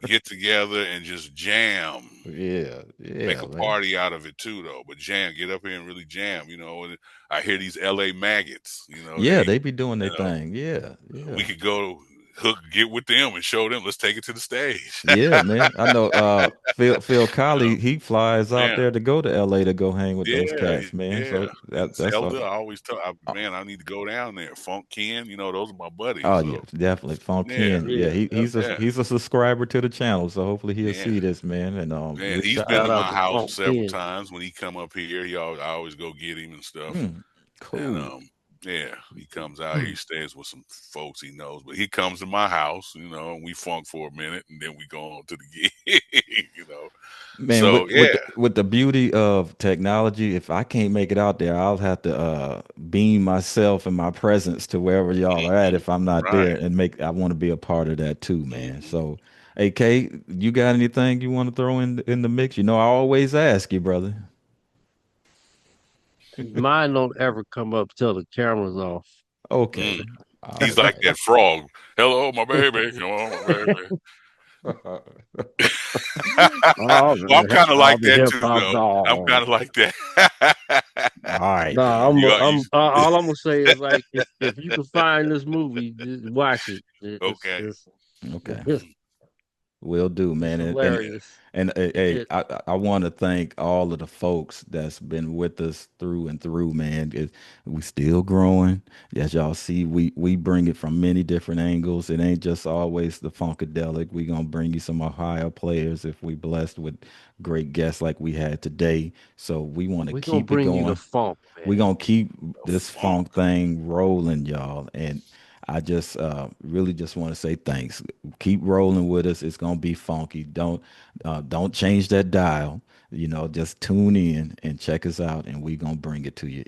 get together and just jam.
Yeah,
Make
yeah,
a
man.
party out of it too, though. But jam, get up here and really jam. You know, and I hear these LA maggots. You know,
Yeah, they be doing their
you know,
thing. Yeah,
we
yeah.
could go get with them and show them. Let's take it to the stage.
Yeah, man. I know Phil
You
Colley, he flies
know?
out
Yeah,
there to go to LA to go hang with those
yeah,
cats, man.
yeah.
So
And
that's
Zelda, I always tell, man, I need to go down there. Funk Ken, you know, those are my buddies.
oh yeah,
So
definitely.
yeah,
Funkin. Yeah,
Yeah. Yep.
yeah,
he's a subscriber to the channel, so hopefully he'll
yeah.
see this, man. And
Man,
we'll
he's
shout
been
out.
to
Shout out
my
to
house
Funk
several
Ken.
times when he come up here. I always go get him and stuff.
Mm,
And
cool.
yeah, he comes out here. He
Mm.
stays with some folks he knows, but he comes to my house, you know, and we funk for a minute, and then we go on to the gig, you know.
Man,
So yeah,
with the beauty of technology, if I can't make it out there, I'll have to beam myself and my presence to wherever y'all are at
mhm,
if I'm not there
right.
and make I want to be a part of that too, man.
Hmm.
So, AK, you got anything you want to throw in the mix? You know, I always ask you, brother.
Mine don't ever come up till the camera's off.
Mm.
Okay. All
He's
right.
like that frog. Hello, my baby. Hello, my baby.
All
Well, I'm kind of
all
like
the
that
hip
too,
hop
though. I'm
dog.
kind of like that.
All right.
Nah,
you, are- you,
all I'm gonna say is like if you can find this movie, just watch it.
okay.
Okay. Will do,
It's
man.
hilarious.
Hey,
It,
I want to thank all of the folks that's been with us through and through, man. We still growing. As y'all see, we bring it from many different angles. It ain't just always the Funkadelic. We gonna bring you some Ohio players if we blessed with great guests like we had today. So we want to
we're gonna
keep it
bring you the
going.
funk,
We're
man.
gonna keep
The
this
funk.
funk thing rolling, y'all. And I just really just want to say thanks. Keep rolling with us. It's gonna be funky. Don't change that dial. Just tune in and check us out, and we gonna bring it to you.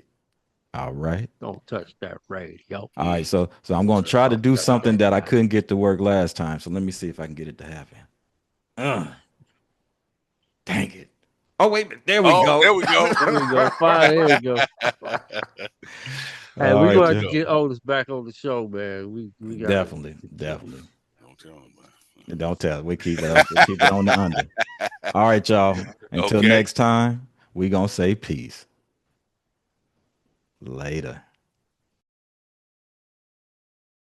All right.
Don't touch that radio.
All right.
Mm.
So I'm
Don't
gonna
touch
try to
Don't
do
touch
something
that
that I
dial.
couldn't get to work last time. So let me see if I can get it to happen. Dang it. Oh wait, a minute. There we
Oh,
go.
there we go.
There we go. Fine. There we go. Hey,
All
we're
right,
gonna
There
have
we
to
y'all.
go.
get Otis back on the show, man. We gotta
Definitely,
get
definitely.
Don't tell him,
Don't tell. We keep it up. We keep it on the under. All right, y'all. Until
okay.
next time, we gonna say peace. Later.